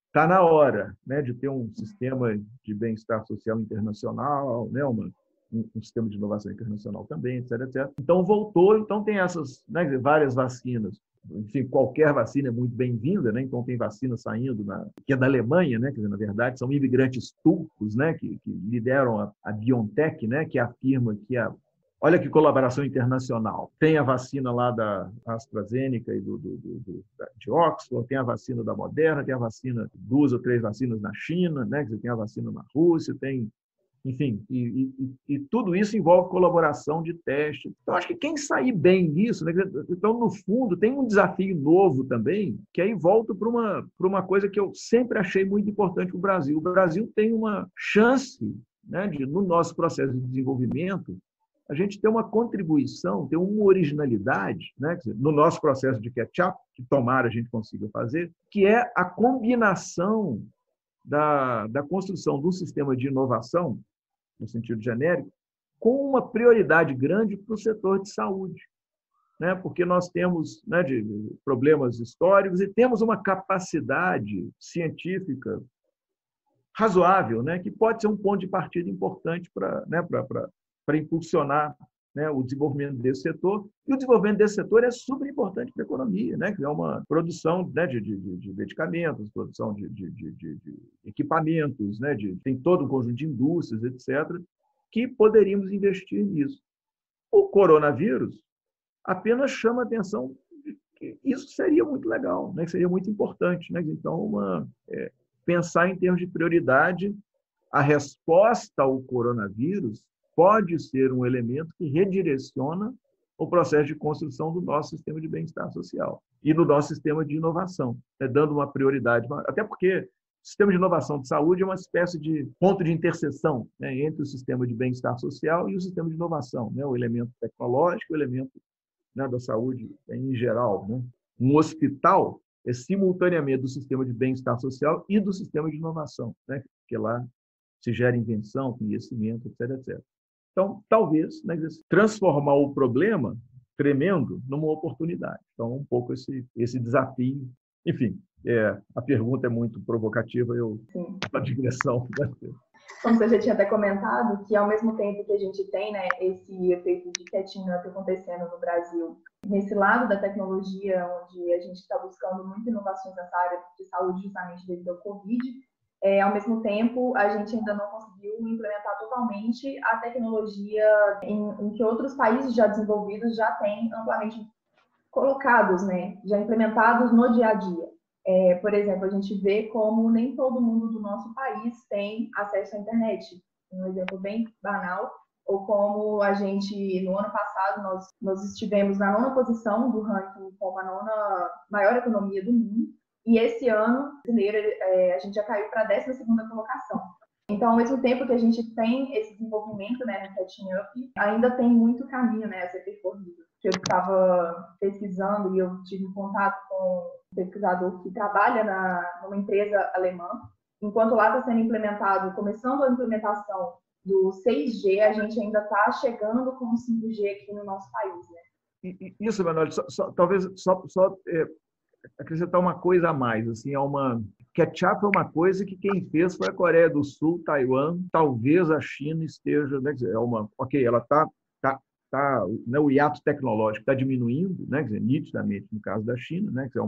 Está na hora, né, de ter um sistema de bem-estar social internacional, né, um sistema de inovação internacional também, etc. Então, voltou, então tem essas, né, várias vacinas. Enfim, qualquer vacina é muito bem-vinda, né? Então tem vacina saindo, que é da Alemanha, né? Quer dizer, na verdade, são imigrantes turcos, né, que lideram a BioNTech, né, que afirma que olha que colaboração internacional. Tem a vacina lá da AstraZeneca e de Oxford, tem a vacina da Moderna, tem a vacina, 2 ou 3 vacinas na China, né? Quer dizer, tem a vacina na Rússia, tem... Enfim, e tudo isso envolve colaboração de teste. Então, acho que quem sair bem nisso, né? Então, no fundo, tem um desafio novo também, que aí volta para uma coisa que eu sempre achei muito importante para o Brasil. O Brasil tem uma chance, né, no nosso processo de desenvolvimento, a gente ter uma contribuição, ter uma originalidade, né, no nosso processo de catch-up, que tomara a gente consiga fazer, que é a combinação da construção de um sistema de inovação, no sentido genérico, com uma prioridade grande para o setor de saúde, né? Porque nós temos, né, de problemas históricos e temos uma capacidade científica razoável, né, que pode ser um ponto de partida importante para, né, para impulsionar, né, o desenvolvimento desse setor. E o desenvolvimento desse setor é super importante para a economia, né, que é uma produção, né, de medicamentos, produção de equipamentos, né, tem todo um conjunto de indústrias, etc., que poderíamos investir nisso. O coronavírus apenas chama a atenção de que isso seria muito legal, né, que seria muito importante, né? Então, pensar em termos de prioridade, a resposta ao coronavírus pode ser um elemento que redireciona o processo de construção do nosso sistema de bem-estar social e do nosso sistema de inovação, né, dando uma prioridade, até porque o sistema de inovação de saúde é uma espécie de ponto de interseção, né, entre o sistema de bem-estar social e o sistema de inovação, né, o elemento tecnológico, o elemento, né, da saúde em geral, né. Um hospital é simultaneamente do sistema de bem-estar social e do sistema de inovação, né, porque lá se gera invenção, conhecimento, etc., etc. Então, talvez, né, transformar o problema tremendo numa oportunidade. Então, um pouco esse desafio. Enfim, a pergunta é muito provocativa, a digressão. Como você já tinha até comentado, que ao mesmo tempo que a gente tem, né, esse efeito de catching up acontecendo no Brasil, nesse lado da tecnologia, onde a gente está buscando muitas inovações nessa área de saúde justamente devido ao Covid, ao mesmo tempo, a gente ainda não conseguiu implementar totalmente a tecnologia em que outros países já desenvolvidos já têm amplamente colocados, né, já implementados no dia a dia. Por exemplo, a gente vê como nem todo mundo do nosso país tem acesso à internet. Um exemplo bem banal, ou como a gente, no ano passado, nós estivemos na 9ª posição do ranking como a 9ª maior economia do mundo, e esse ano, a gente já caiu para a 12ª colocação. Então, ao mesmo tempo que a gente tem esse desenvolvimento, né, no Catching Up, ainda tem muito caminho, né, a ser percorrido. Eu estava pesquisando e eu tive contato com um pesquisador que trabalha numa empresa alemã. Enquanto lá está sendo implementado, começando a implementação do 6G, a gente ainda está chegando com o 5G aqui no nosso país, né? Isso, Manuel, talvez só acrescentar uma coisa a mais. Assim, catch-up é uma coisa que quem fez foi a Coreia do Sul, Taiwan, talvez a China esteja, né, ok, ela né, o hiato tecnológico está diminuindo, né, quer dizer, nitidamente no caso da China, né, que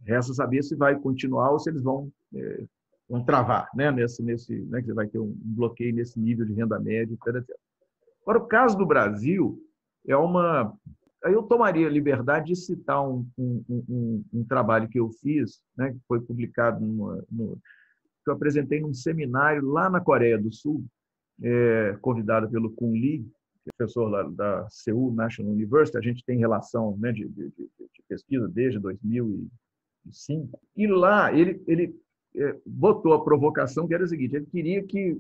resta saber se vai continuar ou se eles vão travar, né, né, que você vai ter um bloqueio nesse nível de renda média, etc. Agora, o caso do Brasil aí eu tomaria a liberdade de citar um trabalho que eu fiz, né, que foi publicado que eu apresentei num seminário lá na Coreia do Sul, convidado pelo Kun Lee, professor lá da Seoul National University. A gente tem relação, né, de pesquisa desde 2005. E lá ele botou a provocação, que era a seguinte: ele queria que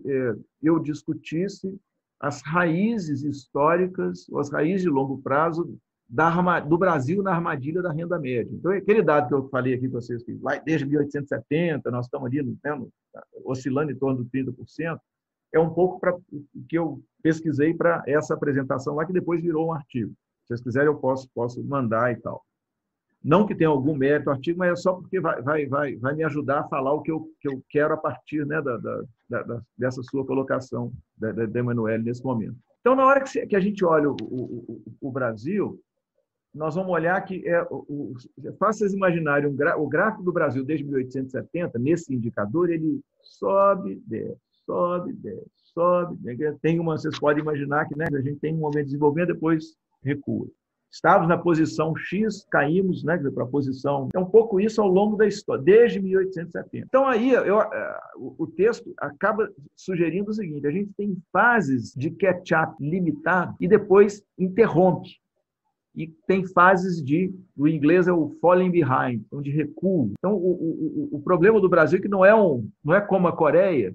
eu discutisse as raízes históricas, ou as raízes de longo prazo do Brasil na armadilha da renda média. Então, aquele dado que eu falei aqui com vocês, que lá desde 1870, nós estamos ali, né, oscilando em torno de 30%, é um pouco para o que eu pesquisei para essa apresentação lá, que depois virou um artigo. Se vocês quiserem, eu posso mandar e tal. Não que tenha algum mérito o artigo, mas é só porque vai me ajudar a falar o que eu quero a partir, né, dessa sua colocação, da Emanuele, nesse momento. Então, na hora que a gente olha o Brasil, nós vamos olhar que faça vocês imaginarem o gráfico do Brasil desde 1870, nesse indicador, ele sobe, desce, sobe, desce, sobe. Vocês podem imaginar que, né, a gente tem um momento de desenvolvimento, depois recua. Estávamos na posição X, caímos, né, para a posição... É um pouco isso ao longo da história, desde 1870. Então, aí, o texto acaba sugerindo o seguinte: a gente tem fases de catch-up limitado e depois interrompe. E tem fases o inglês é o falling behind, então de recuo. Então, o problema do Brasil é que não é como a Coreia,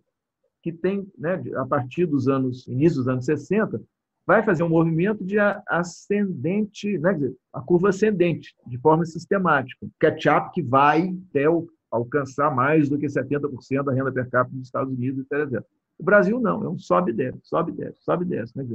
que tem, né, a partir início dos anos 60, vai fazer um movimento de ascendente, né, quer dizer, a curva ascendente, de forma sistemática. Catch-up que vai até alcançar mais do que 70% da renda per capita dos Estados Unidos, etc. O Brasil não, é um sobe e desce, sobe e desce, sobe e desce. Né?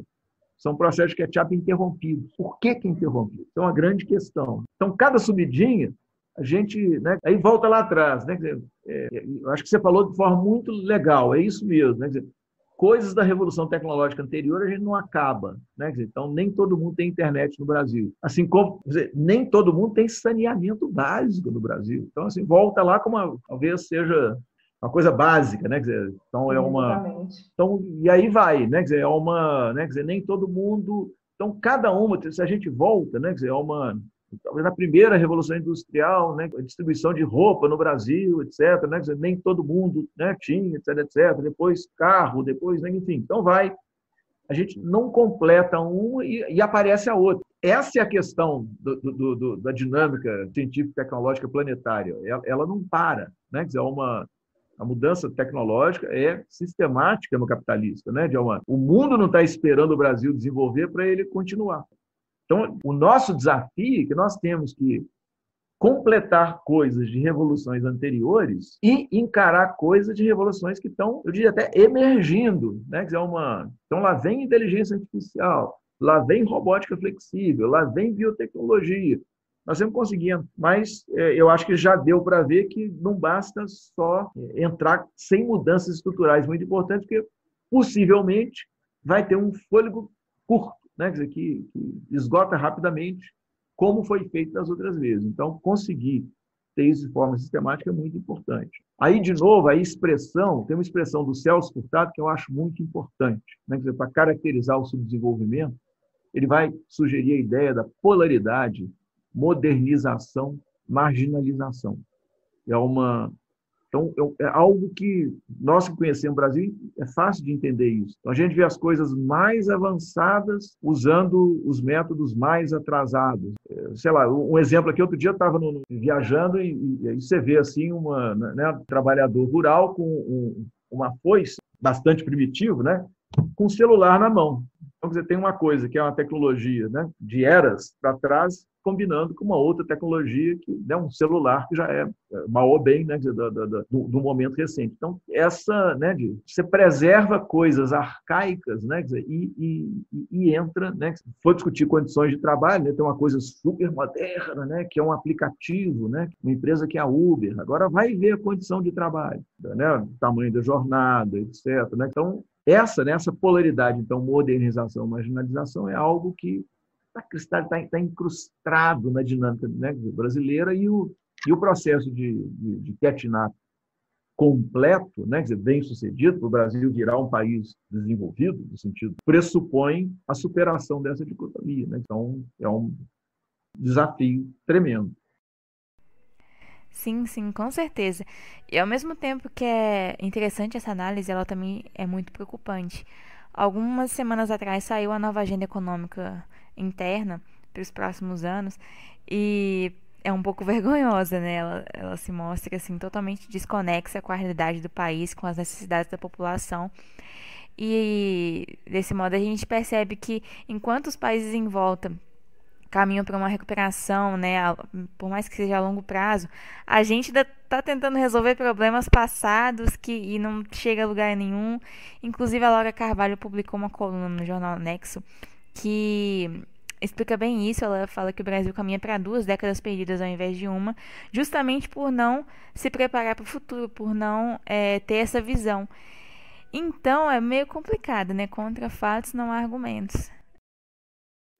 São processos de catch-up interrompidos. Por que é interrompido? Isso é uma grande questão. Então, cada subidinha, a gente, né, aí volta lá atrás. Né? Eu acho que você falou de forma muito legal, é isso mesmo. Né? Quer dizer, coisas da revolução tecnológica anterior a gente não acaba. Né? Então, nem todo mundo tem internet no Brasil. Assim como, nem todo mundo tem saneamento básico no Brasil. Então, assim, volta lá como talvez seja uma coisa básica, né? Quer dizer, então então, e aí vai, né? Quer dizer, né? Quer dizer, nem todo mundo. Então, cada uma, se a gente volta, né? Quer dizer, talvez na primeira revolução industrial, né? A distribuição de roupa no Brasil, etc. Né? Quer dizer, nem todo mundo, né, tinha, etc. Depois carro, depois, né? Enfim, então a gente não completa uma e aparece a outra. Essa é a questão da dinâmica científico-tecnológica planetária. Ela não para, né? Quer dizer, a mudança tecnológica é sistemática no capitalista, né? O mundo não está esperando o Brasil desenvolver para ele continuar. Então, o nosso desafio é que nós temos que completar coisas de revoluções anteriores e encarar coisas de revoluções que estão, eu diria até, emergindo. Né? Então, lá vem inteligência artificial, lá vem robótica flexível, lá vem biotecnologia. Nós sempre conseguimos, mas eu acho que já deu para ver que não basta só entrar sem mudanças estruturais muito importantes, porque possivelmente vai ter um fôlego curto, né? Quer dizer, que esgota rapidamente, como foi feito das outras vezes. Então, conseguir ter isso de forma sistemática é muito importante. Aí, de novo, tem uma expressão do Celso Furtado que eu acho muito importante, né? Quer dizer, para caracterizar o subdesenvolvimento, ele vai sugerir a ideia da polaridade, modernização, marginalização. Então, é algo que nós que conhecemos o Brasil, é fácil de entender isso. Então, a gente vê as coisas mais avançadas usando os métodos mais atrasados. Sei lá, um exemplo aqui, outro dia eu estava viajando e aí você vê assim um trabalhador rural com uma foice, bastante primitivo, né? Com o celular na mão. Então, você tem uma coisa que é uma tecnologia, né, de eras para trás, combinando com uma outra tecnologia, que é um celular que já é mal ou bem, né, do momento recente. Então, essa, né, você preserva coisas arcaicas, né, e entra, né, se for discutir condições de trabalho, né, tem uma coisa super moderna, né, que é um aplicativo, né, uma empresa que é a Uber. Agora vai ver a condição de trabalho, né, o tamanho da jornada, etc. Né? Então, essa polaridade, então, modernização, marginalização, é algo que está incrustado na dinâmica, né, brasileira, e o processo de catching up completo, né, quer dizer, bem sucedido, para o Brasil virar um país desenvolvido, no sentido, pressupõe a superação dessa dicotomia. Né? Então, é um desafio tremendo. Sim, sim, com certeza. E ao mesmo tempo que é interessante essa análise, ela também é muito preocupante. Algumas semanas atrás saiu a nova agenda econômica interna para os próximos anos e é um pouco vergonhosa, né? Ela se mostra assim totalmente desconexa com a realidade do país, com as necessidades da população. E desse modo a gente percebe que enquanto os países em volta caminham para uma recuperação, né, por mais que seja a longo prazo, a gente ainda está tentando resolver problemas passados e não chega a lugar nenhum. Inclusive, a Laura Carvalho publicou uma coluna no jornal Nexo que explica bem isso. Ela fala que o Brasil caminha para 2 décadas perdidas ao invés de uma, justamente por não se preparar para o futuro, por não ter essa visão. Então, é meio complicado, né? Contra fatos não há argumentos.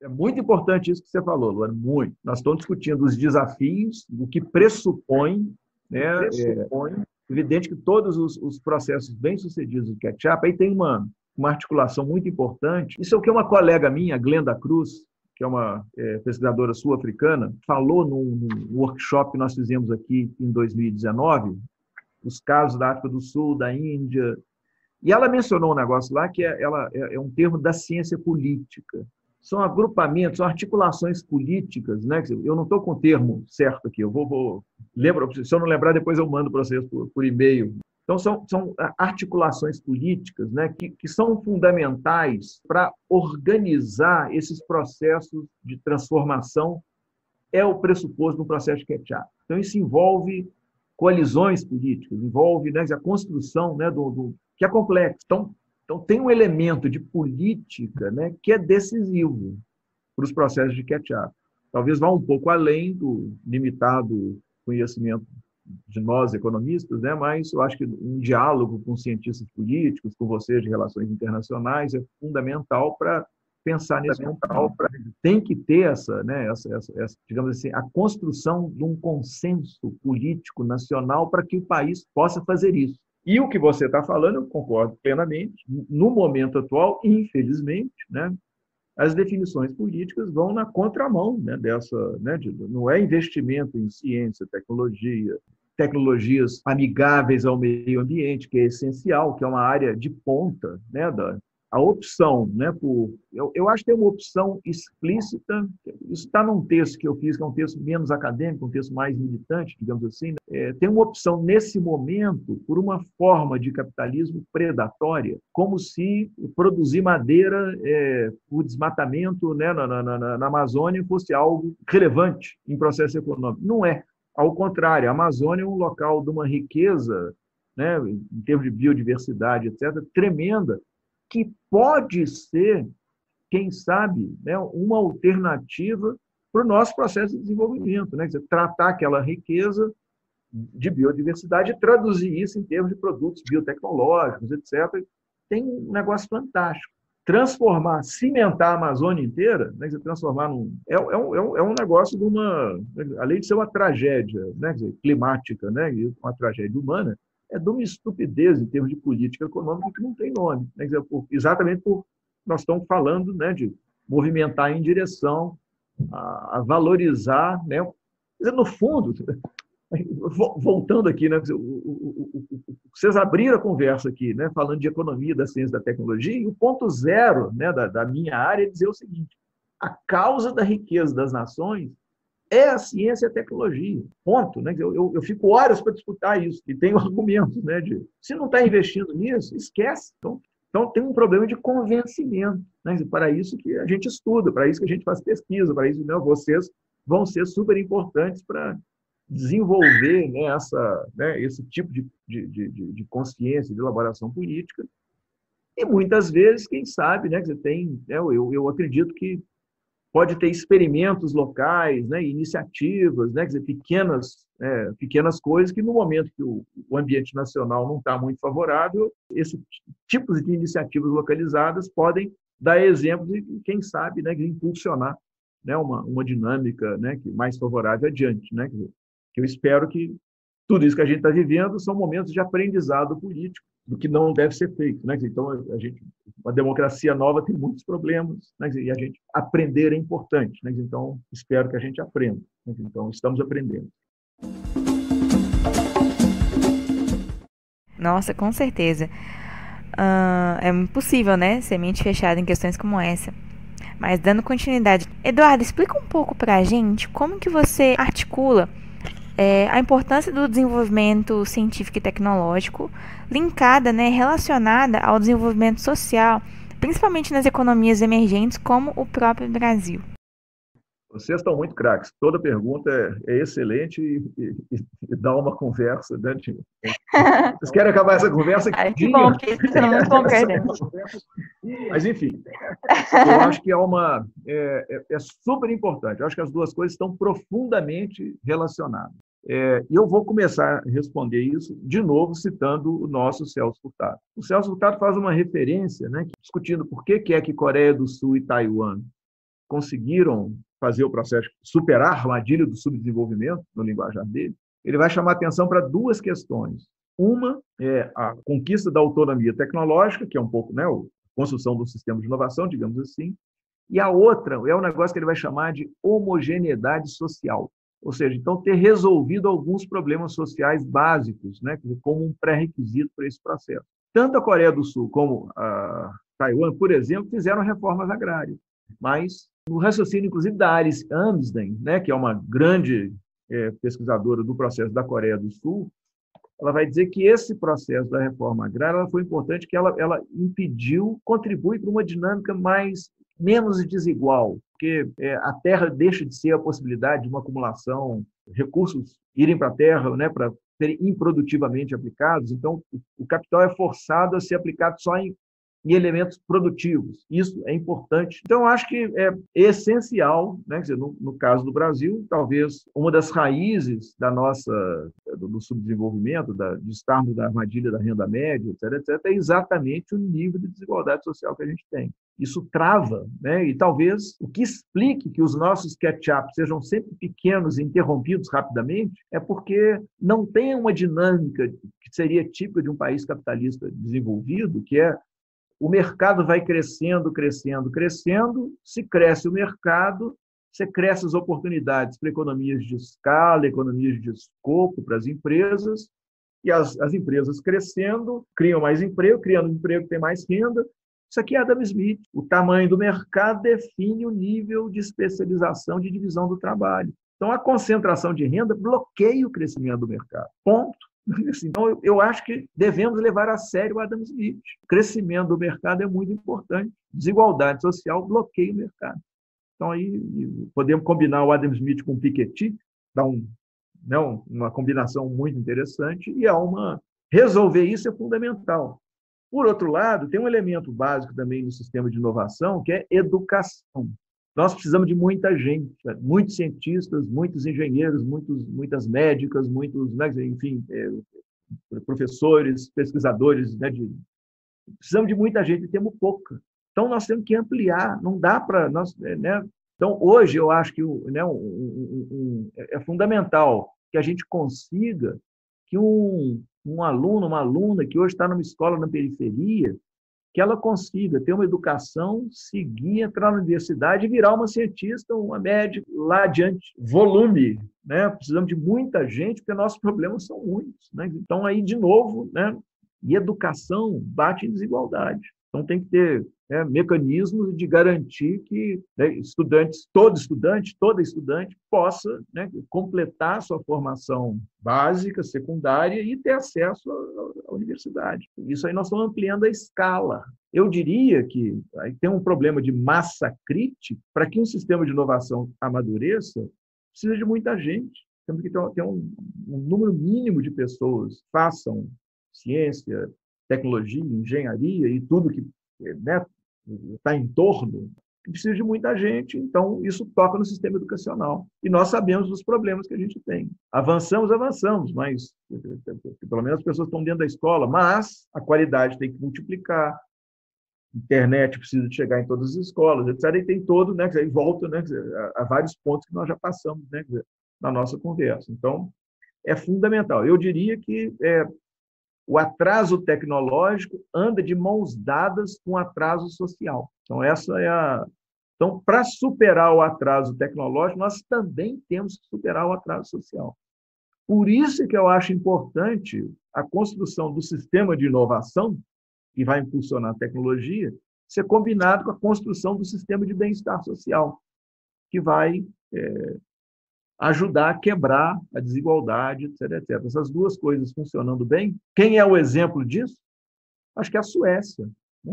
É muito importante isso que você falou, Luana, muito. Nós estamos discutindo os desafios, o que pressupõe, né? Evidente que todos os processos bem-sucedidos do catch-up, aí tem uma articulação muito importante. Isso é o que uma colega minha, Glenda Cruz, que é uma pesquisadora sul-africana, falou num workshop que nós fizemos aqui em 2019, os casos da África do Sul, da Índia, e ela mencionou um negócio lá que é um termo da ciência política. São agrupamentos, são articulações políticas, né? Eu não estou com o termo certo aqui, eu lembro, se eu não lembrar, depois eu mando para vocês por e-mail. Então, são articulações políticas, né, que são fundamentais para organizar esses processos de transformação, é o pressuposto de um processo de catch-up. Então, isso envolve coalizões políticas, envolve, né, a construção, né, que é complexo. Então, tem um elemento de política, né, que é decisivo para os processos de catch-up. Talvez vá um pouco além do limitado conhecimento de nós, economistas, né, mas eu acho que um diálogo com cientistas políticos, com vocês de relações internacionais, é fundamental para pensar nisso. Tem que ter digamos assim, a construção de um consenso político nacional para que o país possa fazer isso. E o que você está falando, eu concordo plenamente. No momento atual, infelizmente, né, as definições políticas vão na contramão, né, dessa, né, não é investimento em ciência, tecnologias amigáveis ao meio ambiente, que é essencial, que é uma área de ponta, né, a opção, né, eu acho que tem uma opção explícita, isso está num texto que eu fiz, que é um texto menos acadêmico, um texto mais militante, digamos assim, né, tem uma opção nesse momento por uma forma de capitalismo predatória, como se produzir madeira por desmatamento, né, na Amazônia fosse algo relevante em processo econômico. Não é. Ao contrário, a Amazônia é um local de uma riqueza, né, em termos de biodiversidade, etc., tremenda, que pode ser, quem sabe, né, uma alternativa para o nosso processo de desenvolvimento, né? Quer dizer, tratar aquela riqueza de biodiversidade e traduzir isso em termos de produtos biotecnológicos, etc. Tem um negócio fantástico. Transformar, cimentar a Amazônia inteira, né, transformar num... É um negócio de uma... Além de ser uma tragédia, né, climática, né, uma tragédia humana, é de uma estupidez em termos de política econômica que não tem nome. Né? Exatamente por nós estamos falando, né, de movimentar em direção a valorizar, né? No fundo, voltando aqui, né, vocês abriram a conversa aqui, né, falando de economia, da ciência, da tecnologia, e o ponto zero, né, da minha área é dizer o seguinte: a causa da riqueza das nações é a ciência e a tecnologia. Ponto. Né? Eu fico horas para disputar isso, e tenho argumentos, né, de se não está investindo nisso, esquece. Então, tem um problema de convencimento. Né? Para isso que a gente estuda, para isso que a gente faz pesquisa, para isso, né, vocês vão ser super importantes para desenvolver, né, esse tipo de consciência, de elaboração política. E muitas vezes, quem sabe, né, que você tem, eu acredito que pode ter experimentos locais, né, iniciativas, né, quer dizer, pequenas coisas que, no momento que o ambiente nacional não está muito favorável, esses tipos de iniciativas localizadas podem dar exemplos e, quem sabe, né, impulsionar, né, uma dinâmica, né, mais favorável adiante. Né, que eu espero que tudo isso que a gente está vivendo são momentos de aprendizado político do que não deve ser feito. Né? Então, uma democracia nova tem muitos problemas, né? E a gente aprender é importante. Né? Então, espero que a gente aprenda. Né? Então, estamos aprendendo. Nossa, com certeza. É impossível, né? Ser mente fechada em questões como essa. Mas, dando continuidade. Eduardo, explica um pouco pra gente como que você articula a importância do desenvolvimento científico e tecnológico linkada, né, relacionada ao desenvolvimento social, principalmente nas economias emergentes como o próprio Brasil. Vocês estão muito craques. Toda pergunta é excelente e dá uma conversa. Né? Vocês querem acabar essa conversa? Que bom, porque isso é muito bom perdendo. Mas, enfim, eu acho que é super importante. Eu acho que as duas coisas estão profundamente relacionadas. E eu vou começar a responder isso, de novo, citando o nosso Celso Furtado. O Celso Furtado faz uma referência, né, discutindo por que que Coreia do Sul e Taiwan conseguiram fazer o processo, superar a armadilha do subdesenvolvimento, no linguajar dele. Ele vai chamar atenção para duas questões. Uma é a conquista da autonomia tecnológica, que é um pouco, né, a construção do sistema de inovação, digamos assim, e a outra é um negócio que ele vai chamar de homogeneidade social. Ou seja, então, ter resolvido alguns problemas sociais básicos, né, como um pré-requisito para esse processo. Tanto a Coreia do Sul como a Taiwan, por exemplo, fizeram reformas agrárias. Mas o raciocínio, inclusive, da Alice Amsden, né, que é uma grande pesquisadora do processo da Coreia do Sul, ela vai dizer que esse processo da reforma agrária foi importante, que ela contribui para uma dinâmica menos desigual, porque a terra deixa de ser a possibilidade de uma acumulação, recursos irem para a terra, né, para serem improdutivamente aplicados. Então, o capital é forçado a ser aplicado só em elementos produtivos. Isso é importante. Então, eu acho que é essencial, né, quer dizer, no caso do Brasil, talvez uma das raízes do subdesenvolvimento, de estarmos na armadilha da renda média, etc., é exatamente o nível de desigualdade social que a gente tem. Isso trava, né? E talvez o que explique que os nossos catch-ups sejam sempre pequenos e interrompidos rapidamente é porque não tem uma dinâmica que seria típica de um país capitalista desenvolvido, que é o mercado vai crescendo, crescendo, crescendo. Se cresce o mercado, você cresce as oportunidades para economias de escala, economias de escopo para as empresas, e as empresas crescendo, criam mais emprego, criando emprego tem mais renda. Isso aqui é Adam Smith. O tamanho do mercado define o nível de especialização, de divisão do trabalho. Então, a concentração de renda bloqueia o crescimento do mercado. Ponto. Então, eu acho que devemos levar a sério o Adam Smith. O crescimento do mercado é muito importante. Desigualdade social bloqueia o mercado. Então, aí podemos combinar o Adam Smith com o Piketty, dá uma combinação muito interessante, e resolver isso é fundamental. Por outro lado, tem um elemento básico também no sistema de inovação, que é educação. Nós precisamos de muita gente, muitos cientistas, muitos engenheiros, muitas médicas, muitos, né, enfim, professores, pesquisadores. Né, precisamos de muita gente e temos pouca. Então, nós temos que ampliar, não dá para... Né, então, hoje, eu acho que é fundamental que a gente consiga que um aluno, uma aluna que hoje está numa escola na periferia, que ela consiga ter uma educação, seguir, entrar na universidade e virar uma cientista, uma médica, lá adiante. Volume, né? Precisamos de muita gente, porque nossos problemas são muitos. Né? Então, aí, de novo, né? E educação bate em desigualdade. Então, tem que ter mecanismos de garantir que todo estudante possa completar sua formação básica, secundária e ter acesso à universidade. Isso aí nós estamos ampliando a escala. Eu diria que aí tem um problema de massa crítica. Para que um sistema de inovação amadureça, precisa de muita gente. Temos que ter um número mínimo de pessoas que façam ciência, tecnologia, engenharia e tudo que está em torno, que precisa de muita gente. Então, isso toca no sistema educacional. E nós sabemos dos problemas que a gente tem. Avançamos, mas pelo menos as pessoas estão dentro da escola, mas a qualidade tem que multiplicar. A internet precisa de chegar em todas as escolas, etc. E tem todo, e volta a vários pontos que nós já passamos na nossa conversa. Então, é fundamental. Eu diria que o atraso tecnológico anda de mãos dadas com o atraso social. Então, Então, para superar o atraso tecnológico, nós também temos que superar o atraso social. Por isso que eu acho importante a construção do sistema de inovação, que vai impulsionar a tecnologia, ser combinado com a construção do sistema de bem-estar social, que vai ajudar a quebrar a desigualdade, etc, etc. Essas duas coisas funcionando bem. Quem é o exemplo disso? Acho que é a Suécia,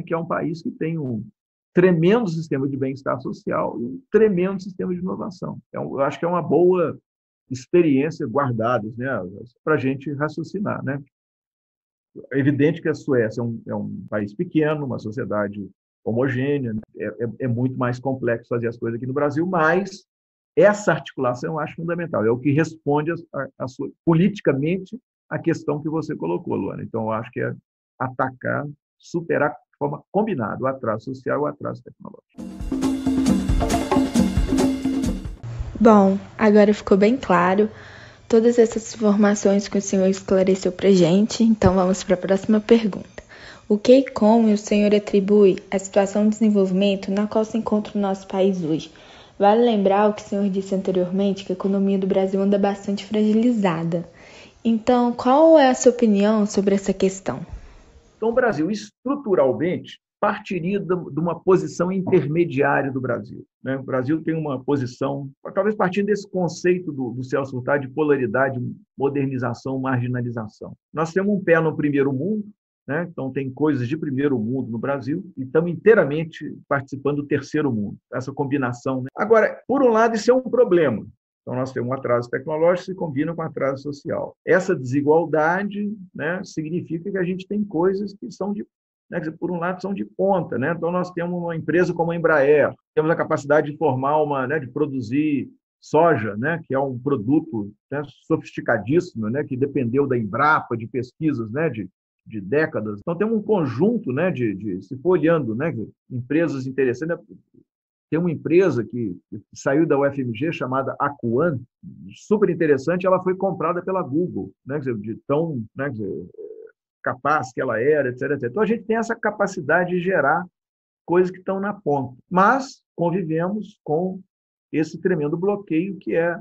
que é um país que tem um tremendo sistema de bem-estar social e um tremendo sistema de inovação. Eu acho que é uma boa experiência guardadas, para a gente raciocinar. É evidente que a Suécia é um país pequeno, uma sociedade homogênea, é muito mais complexo fazer as coisas aqui no Brasil, mas essa articulação eu acho fundamental, é o que responde politicamente a questão que você colocou, Luana. Então, eu acho que é atacar, superar de forma combinada o atraso social e o atraso tecnológico. Bom, agora ficou bem claro todas essas informações que o senhor esclareceu para a gente, então vamos para a próxima pergunta. O que e como o senhor atribui a situação de desenvolvimento na qual se encontra o nosso país hoje? Vale lembrar o que o senhor disse anteriormente, que a economia do Brasil anda bastante fragilizada. Então, qual é a sua opinião sobre essa questão? Então, o Brasil, estruturalmente, partiria de uma posição intermediária do Brasil. O Brasil tem uma posição, talvez partindo desse conceito do Celso Furtado de polaridade, modernização, marginalização. Nós temos um pé no primeiro mundo, então tem coisas de primeiro mundo no Brasil e estamos inteiramente participando do terceiro mundo, essa combinação. Agora, por um lado, isso é um problema. Então, nós temos um atraso tecnológico que se combina com atraso social. Essa desigualdade significa que a gente tem coisas que são por um lado, são de ponta. Então, nós temos uma empresa como a Embraer, temos a capacidade de formar de produzir soja, que é um produto sofisticadíssimo, que dependeu da Embrapa, de pesquisas de décadas. Então, temos um conjunto se for olhando, empresas interessantes. Tem uma empresa que saiu da UFMG chamada Acuan, super interessante, ela foi comprada pela Google, de tão capaz que ela era, etc, etc. Então, a gente tem essa capacidade de gerar coisas que estão na ponta. Mas convivemos com esse tremendo bloqueio que é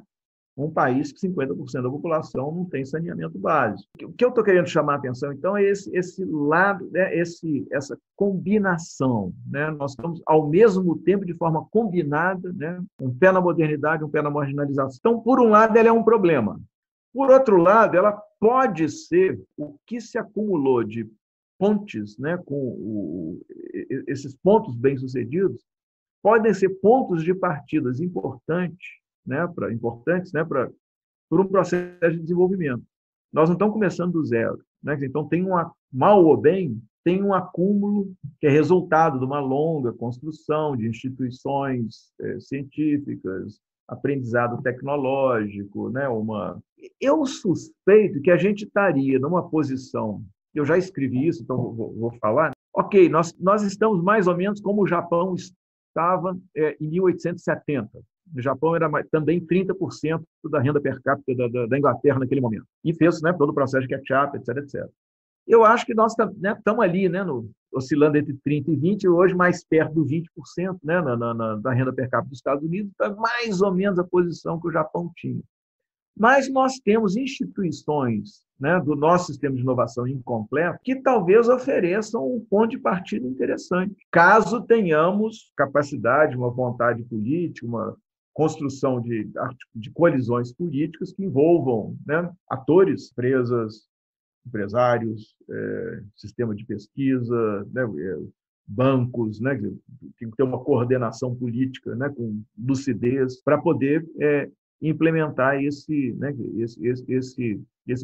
um país que 50% da população não tem saneamento básico. O que eu estou querendo chamar a atenção, então, é esse lado, essa combinação. Nós estamos, ao mesmo tempo, de forma combinada, um pé na modernidade, um pé na marginalização. Então, por um lado, ela é um problema. Por outro lado, ela pode ser o que se acumulou de pontes, com esses pontos bem-sucedidos, podem ser pontos de partidas importantes, por um processo de desenvolvimento. Nós não estamos começando do zero. Então, mal ou bem, tem um acúmulo que é resultado de uma longa construção de instituições científicas, aprendizado tecnológico. Eu suspeito que a gente estaria numa posição, eu já escrevi isso, então vou falar. Ok, nós estamos mais ou menos como o Japão estava em 1870. O Japão era também 30% da renda per capita da Inglaterra naquele momento. E fez todo o processo de catch-up, etc, etc. Eu acho que nós estamos ali, oscilando entre 30% e 20%, e hoje mais perto do 20%, da renda per capita dos Estados Unidos, está mais ou menos a posição que o Japão tinha. Mas nós temos instituições né, do nosso sistema de inovação incompleto, que talvez ofereçam um ponto de partida interessante, caso tenhamos capacidade, uma vontade política, uma construção de coalizões políticas que envolvam, né, atores, empresas, empresários, sistema de pesquisa, né, bancos, né, tem que ter uma coordenação política, né, com lucidez para poder implementar esse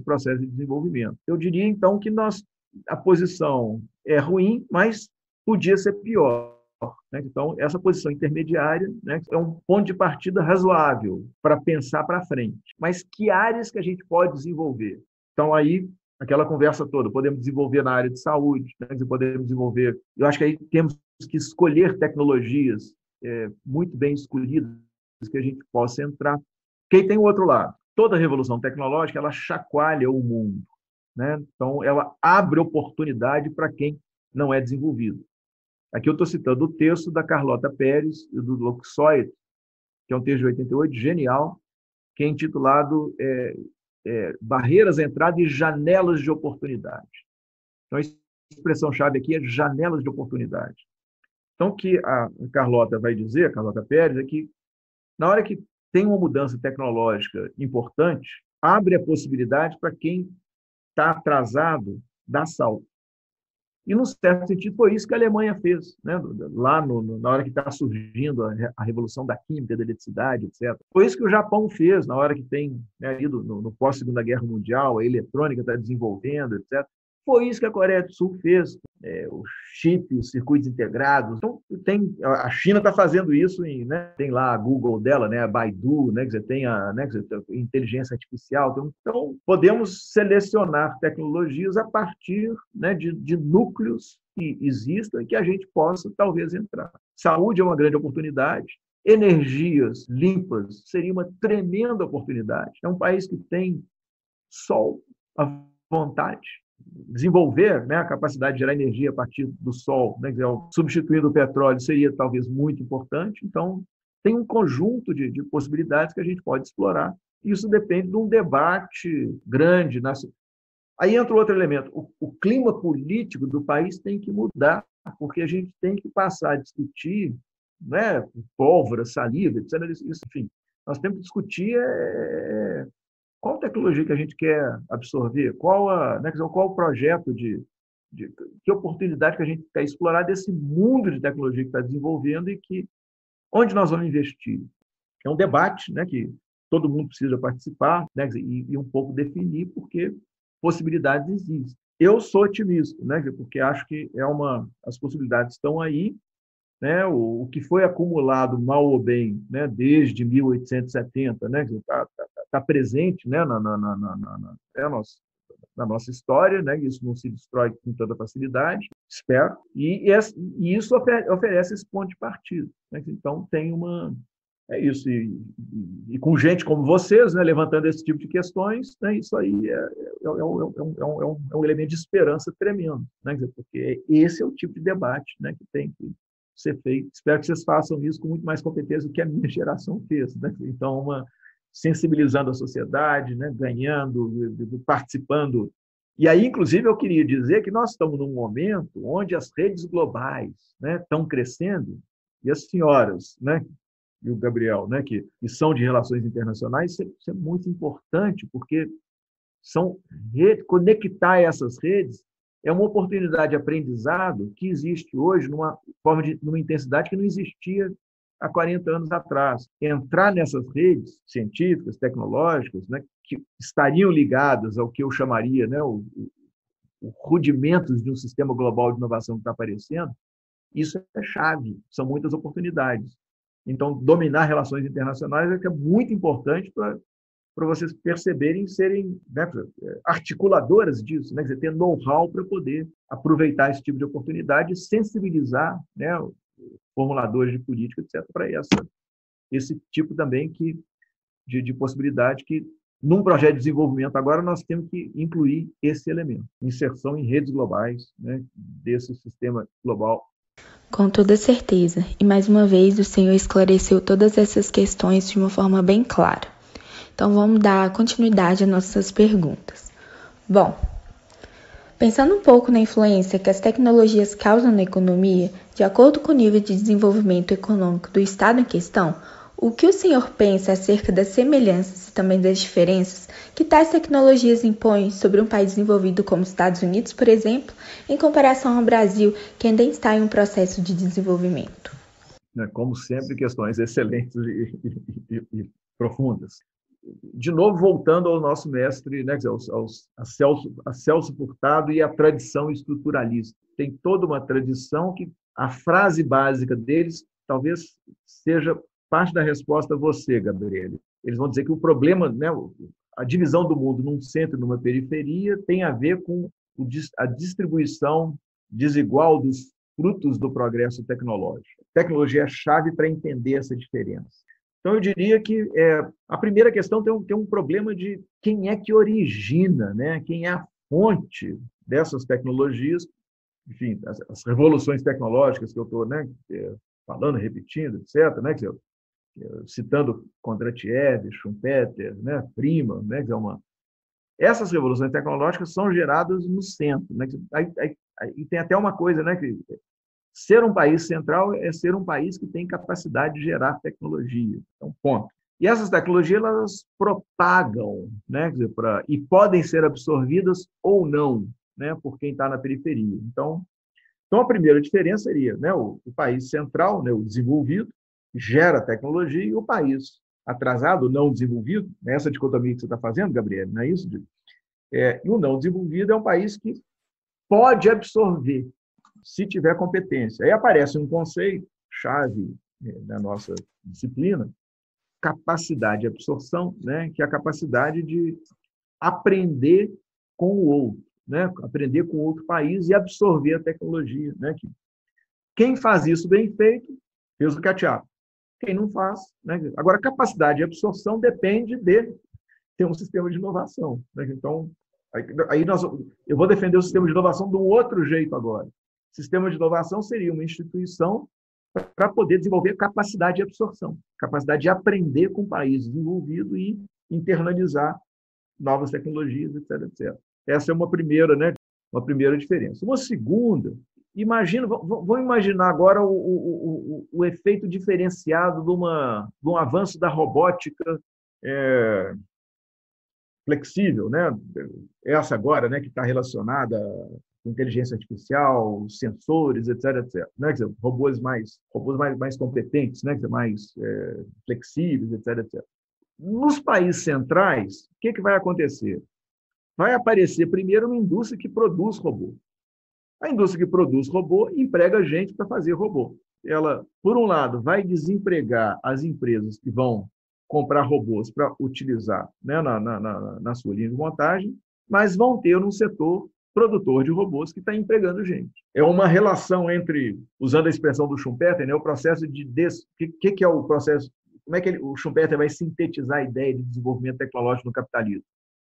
processo de desenvolvimento. Eu diria, então, que a posição é ruim, mas podia ser pior. Né? Então, essa posição intermediária, né, é um ponto de partida razoável para pensar para frente. Mas que áreas que a gente pode desenvolver? Então, aí, aquela conversa toda, podemos desenvolver na área de saúde, né, podemos desenvolver... Eu acho que aí temos que escolher tecnologias muito bem escolhidas que a gente possa entrar. Porque tem o outro lado. Toda revolução tecnológica, ela chacoalha o mundo, né? Então, ela abre oportunidade para quem não é desenvolvido. Aqui eu estou citando o texto da Carlota Pérez e do Luxoid, que é um texto de 88, genial, que é intitulado Barreiras à Entrada e Janelas de Oportunidade. Então, a expressão-chave aqui é janelas de oportunidade. Então, o que a Carlota vai dizer, a Carlota Pérez, é que na hora que tem uma mudança tecnológica importante, abre a possibilidade para quem está atrasado dar salto. E, num certo sentido, foi isso que a Alemanha fez, né? Lá na hora que está surgindo a revolução da química, da eletricidade, etc. Foi isso que o Japão fez na hora que tem, né, no pós-Segunda Guerra Mundial, a eletrônica está desenvolvendo, etc. Foi isso que a Coreia do Sul fez, o chip, os circuitos integrados. Então, a China está fazendo isso, né? Tem lá a Google dela, né? A Baidu, né? Tem a inteligência artificial. Então, podemos selecionar tecnologias a partir, né, de núcleos que existam e que a gente possa, talvez, entrar. Saúde é uma grande oportunidade. Energias limpas seria uma tremenda oportunidade. É um país que tem sol à vontade. Desenvolver, né, a capacidade de gerar energia a partir do sol, né, substituindo o petróleo, seria talvez muito importante. Então, tem um conjunto de possibilidades que a gente pode explorar. Isso depende de um debate grande. Aí entra outro elemento. O clima político do país tem que mudar, porque a gente tem que passar a discutir, né, pólvora, saliva, etc. Isso, enfim, nós temos que discutir qual tecnologia que a gente quer absorver, qual o projeto que oportunidade que a gente quer explorar desse mundo de tecnologia que está desenvolvendo e onde nós vamos investir. É um debate, né, que todo mundo precisa participar, né, e um pouco definir, porque possibilidades existem. Eu sou otimista, né, porque acho que as possibilidades estão aí, né, o que foi acumulado mal ou bem, né, desde 1870, né, está presente, né, na nossa história, né, isso não se destrói com tanta facilidade, espero, e isso oferece esse ponto de partida. Né, então, tem isso, e com gente como vocês, né, levantando esse tipo de questões, né, isso aí é um elemento de esperança tremendo, né, porque esse é o tipo de debate, né, que tem que ser feito. Espero que vocês façam isso com muito mais competência do que a minha geração fez, né? Então, sensibilizando a sociedade, né? Ganhando, participando. E aí, inclusive, eu queria dizer que nós estamos num momento onde as redes globais, né, estão crescendo, e as senhoras, né, e o Gabriel, né, que são de relações internacionais, isso é muito importante, porque conectar essas redes é uma oportunidade de aprendizado que existe hoje numa intensidade que não existia há 40 anos atrás. Entrar nessas redes científicas, tecnológicas, né, que estariam ligadas ao que eu chamaria, né, os rudimentos de um sistema global de inovação que está aparecendo, isso é chave, são muitas oportunidades. Então, dominar relações internacionais é muito importante para vocês perceberem, serem, né, articuladoras disso, né, ter know-how para poder aproveitar esse tipo de oportunidade e sensibilizar, né, formuladores de política, etc., para esse tipo também de possibilidade que, num projeto de desenvolvimento agora, nós temos que incluir esse elemento, inserção em redes globais, né, desse sistema global. Com toda certeza. E, mais uma vez, o senhor esclareceu todas essas questões de uma forma bem clara. Então, vamos dar continuidade às nossas perguntas. Bom, pensando um pouco na influência que as tecnologias causam na economia, de acordo com o nível de desenvolvimento econômico do estado em questão, o que o senhor pensa acerca das semelhanças e também das diferenças que tais tecnologias impõem sobre um país desenvolvido como os Estados Unidos, por exemplo, em comparação ao Brasil, que ainda está em um processo de desenvolvimento? Como sempre, questões excelentes e profundas. De novo, voltando ao nosso mestre, né, a Celso Furtado e a tradição estruturalista. Tem toda uma tradição que a frase básica deles talvez seja parte da resposta a você, Gabriele. Eles vão dizer que o problema, né, a divisão do mundo num centro e numa periferia tem a ver com a distribuição desigual dos frutos do progresso tecnológico. A tecnologia é a chave para entender essa diferença. Então, eu diria que a primeira questão tem um problema de quem é que origina, né? Quem é a fonte dessas tecnologias, enfim, as revoluções tecnológicas que eu estou, né, falando, repetindo, etc., né, citando Kondratiev, Schumpeter, né, Prima, né, essas revoluções tecnológicas são geradas no centro. Né? E tem até uma coisa, né, que ser um país central é ser um país que tem capacidade de gerar tecnologia. Então, ponto. E essas tecnologias, elas propagam, né, e podem ser absorvidas ou não, né, por quem está na periferia. Então, a primeira diferença seria, né, o país central, né, o desenvolvido, gera tecnologia, e o país atrasado, não desenvolvido, essa dicotomia que você está fazendo, Gabriel, não é isso? E o não desenvolvido é um país que pode absorver, se tiver competência. Aí aparece um conceito chave da nossa disciplina, capacidade de absorção, né, que é a capacidade de aprender com o outro, né, aprender com outro país e absorver a tecnologia. Né, quem faz isso bem feito, fez o catch-up. Quem não faz, né? Agora, a capacidade de absorção depende de ter um sistema de inovação. Né? Então, eu vou defender o sistema de inovação de um outro jeito agora. O sistema de inovação seria uma instituição para poder desenvolver capacidade de absorção, capacidade de aprender com o país desenvolvido e internalizar novas tecnologias, etc., etc. Essa é uma primeira, né? Uma primeira diferença. Uma segunda, vamos imaginar agora o efeito diferenciado de um avanço da robótica flexível, né? Essa agora, né, que está relacionada com inteligência artificial, sensores, etc., etc. Né? Quer dizer, robôs mais competentes, né? Quer dizer, mais flexíveis, etc., etc. Nos países centrais, o que vai acontecer? Vai aparecer primeiro uma indústria que produz robô. A indústria que produz robô emprega gente para fazer robô. Ela, por um lado, vai desempregar as empresas que vão comprar robôs para utilizar, né, na sua linha de montagem, mas vão ter um setor produtor de robôs que está empregando gente. É uma relação entre, usando a expressão do Schumpeter, né, o processo de... que é o processo? Como é que o Schumpeter vai sintetizar a ideia de desenvolvimento tecnológico no capitalismo?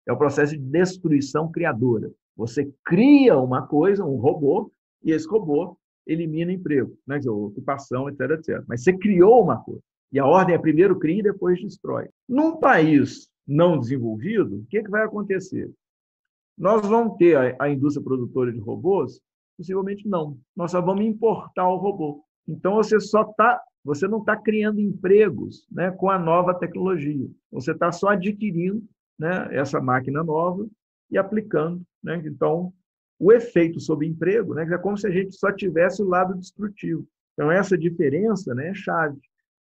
É o processo de destruição criadora. Você cria uma coisa, um robô, e esse robô elimina emprego, né? Ocupação, etc., etc. Mas você criou uma coisa. E a ordem é primeiro cria e depois destrói. Num país não desenvolvido, o que vai acontecer? Nós vamos ter a indústria produtora de robôs? Possivelmente não. Nós só vamos importar o robô. Então, você não está criando empregos, né, com a nova tecnologia. Você está só adquirindo, né, essa máquina nova e aplicando. Né? Então, o efeito sobre emprego, né, é como se a gente só tivesse o lado destrutivo. Então, essa diferença, né, é chave.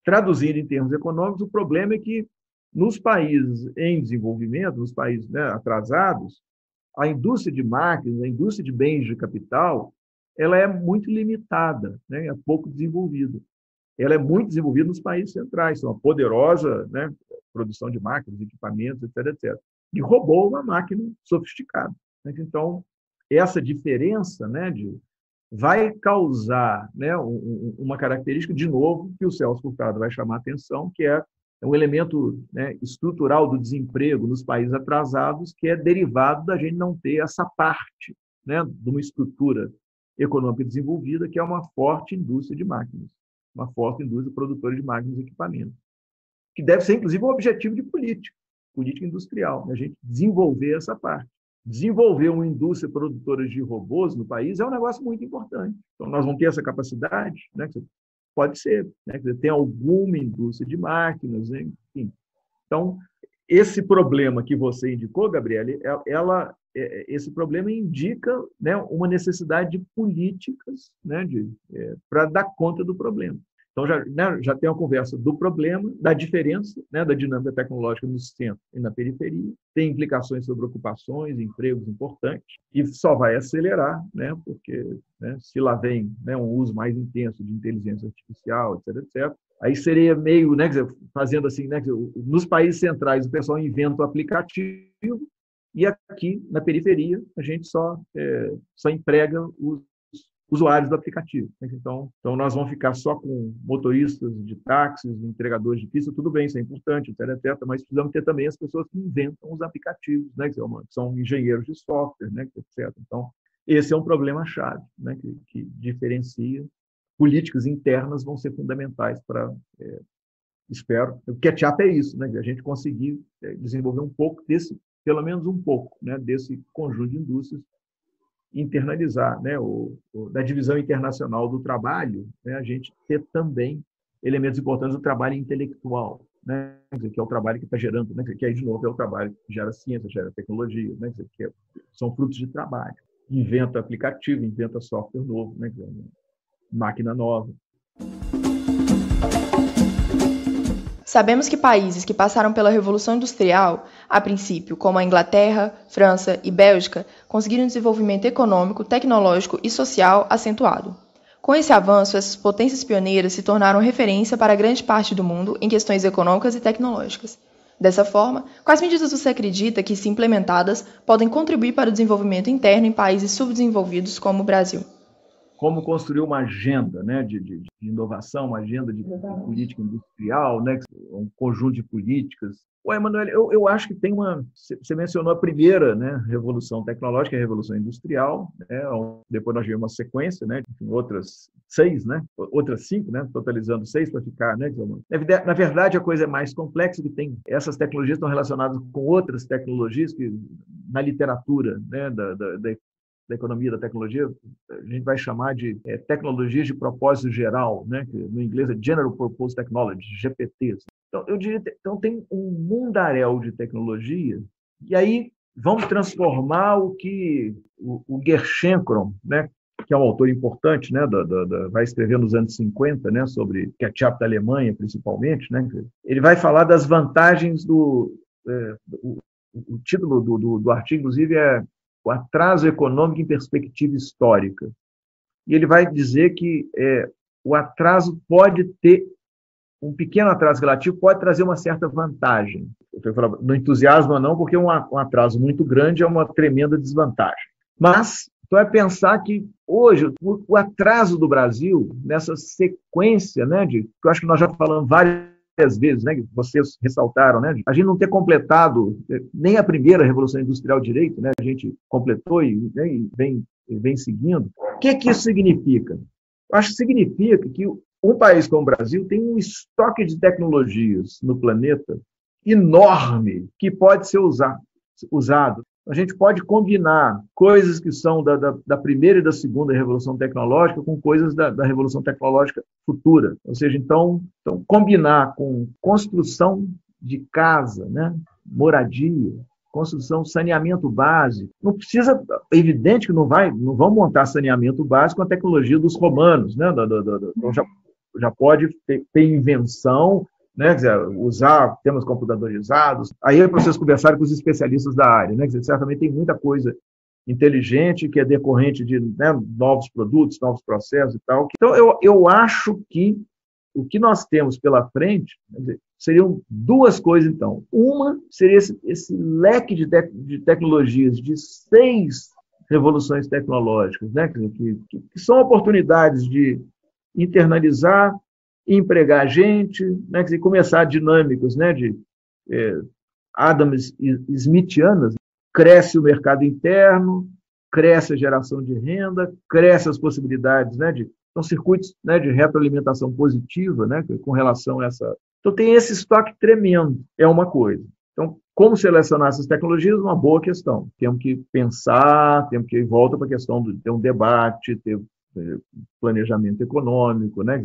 Traduzindo em termos econômicos, o problema é que nos países em desenvolvimento, nos países, né, atrasados, a indústria de máquinas, a indústria de bens de capital, ela é muito limitada, né, é pouco desenvolvida. Ela é muito desenvolvida nos países centrais, uma poderosa, né, produção de máquinas, equipamentos, etc., etc. E robô é uma máquina sofisticada. Né? Então, essa diferença, né, vai causar, né, uma característica, de novo, que o Celso Furtado vai chamar a atenção, que é um elemento, né, estrutural do desemprego nos países atrasados, que é derivado da gente não ter essa parte, né, de uma estrutura econômica desenvolvida, que é uma forte indústria de máquinas, uma forte indústria produtora de máquinas e equipamentos, que deve ser, inclusive, um objetivo de política industrial, né, a gente desenvolver essa parte. desenvolver uma indústria produtora de robôs no país é um negócio muito importante. Então, nós vamos ter essa capacidade, né? Pode ser, né? Tem alguma indústria de máquinas, né? Enfim. Então, esse problema que você indicou, Gabriele, esse problema indica, né, uma necessidade de políticas, né, para dar conta do problema. Então, já tem uma conversa do problema, da diferença, né, da dinâmica tecnológica no centro e na periferia, tem implicações sobre ocupações, empregos importantes, e só vai acelerar, né, porque, né, se lá vem, né, um uso mais intenso de inteligência artificial, etc., etc., aí seria meio, né, fazendo assim, né, nos países centrais o pessoal inventa o aplicativo e aqui na periferia a gente só emprega os usuários do aplicativo. Então, nós vamos ficar só com motoristas de táxis, entregadores de pista, tudo bem, isso é importante, etc., mas precisamos ter também as pessoas que inventam os aplicativos, né, que são engenheiros de software, né, etc. Então, esse é um problema-chave, né, que diferencia. Políticas internas vão ser fundamentais para, espero, o catch-up é isso, né, a gente conseguir desenvolver um pouco desse, pelo menos um pouco, né, desse conjunto de indústrias, internalizar, né, da divisão internacional do trabalho, né, a gente ter também elementos importantes do trabalho intelectual, né, que é o trabalho que está gerando, né, que aí, de novo, é o trabalho que gera ciência, gera tecnologia, né, que são frutos de trabalho. Inventa aplicativo, inventa software novo, né, máquina nova. Sabemos que países que passaram pela Revolução Industrial, a princípio, como a Inglaterra, França e Bélgica, conseguiram um desenvolvimento econômico, tecnológico e social acentuado. Com esse avanço, essas potências pioneiras se tornaram referência para grande parte do mundo em questões econômicas e tecnológicas. Dessa forma, quais medidas você acredita que, se implementadas, podem contribuir para o desenvolvimento interno em países subdesenvolvidos como o Brasil? Como construir uma agenda, né, de inovação, uma agenda de política industrial, né, um conjunto de políticas. Emanuel, eu acho que tem você mencionou a primeira, né, revolução tecnológica, a revolução industrial, né, depois nós tivemos uma sequência, né, outras 6, né, outras 5, né, totalizando 6 para ficar, né, na verdade a coisa é mais complexa, que tem essas tecnologias estão relacionadas com outras tecnologias que na literatura, né, da economia da tecnologia, a gente vai chamar de tecnologias de propósito geral, né? Que no inglês é General Purpose Technology, GPTs. Então, eu diria, tem um mundaréu de tecnologia, e aí vamos transformar o que o Gerschenkron, né, que é um autor importante, né, vai escrever nos anos 50, né, sobre ketchup da Alemanha, principalmente, né, ele vai falar das vantagens o título do artigo, inclusive, é o atraso econômico em perspectiva histórica. E ele vai dizer que o atraso pode ter, um pequeno atraso relativo pode trazer uma certa vantagem. Eu falo, não entusiasma não, porque um atraso muito grande é uma tremenda desvantagem. Mas, então, pensar que hoje o atraso do Brasil, nessa sequência, né, que eu acho que nós já falamos várias vezes, né, que vocês ressaltaram, né, a gente não ter completado nem a primeira Revolução Industrial direito, né, a gente completou e vem seguindo. O que isso significa? Eu acho que significa que um país como o Brasil tem um estoque de tecnologias no planeta enorme que pode ser usado. A gente pode combinar coisas que são da primeira e da segunda revolução tecnológica com coisas da revolução tecnológica futura. Ou seja, então combinar com construção de casa, né? Moradia, construção, saneamento básico. Não precisa, é evidente que não vão montar saneamento básico com a tecnologia dos romanos, né? Então já pode ter invenção, né, usar temas computadorizados. Aí é para vocês conversarem com os especialistas da área, né, certamente tem muita coisa inteligente que é decorrente de, né, novos produtos, novos processos e tal. Então, eu acho que o que nós temos pela frente, quer dizer, seriam duas coisas, então. Uma seria esse leque de tecnologias de 6 revoluções tecnológicas, né, que são oportunidades de internalizar, empregar gente, né, quer dizer, começar dinâmicas, né, de Adam Smithianas, cresce o mercado interno, cresce a geração de renda, cresce as possibilidades, né, são circuitos, né, de retroalimentação positiva, né, com relação a essa. Então tem esse estoque tremendo, é uma coisa. Então, Como selecionar essas tecnologias? Uma boa questão. Temos que pensar, temos que ir volta para a questão de ter um debate, ter planejamento econômico, né,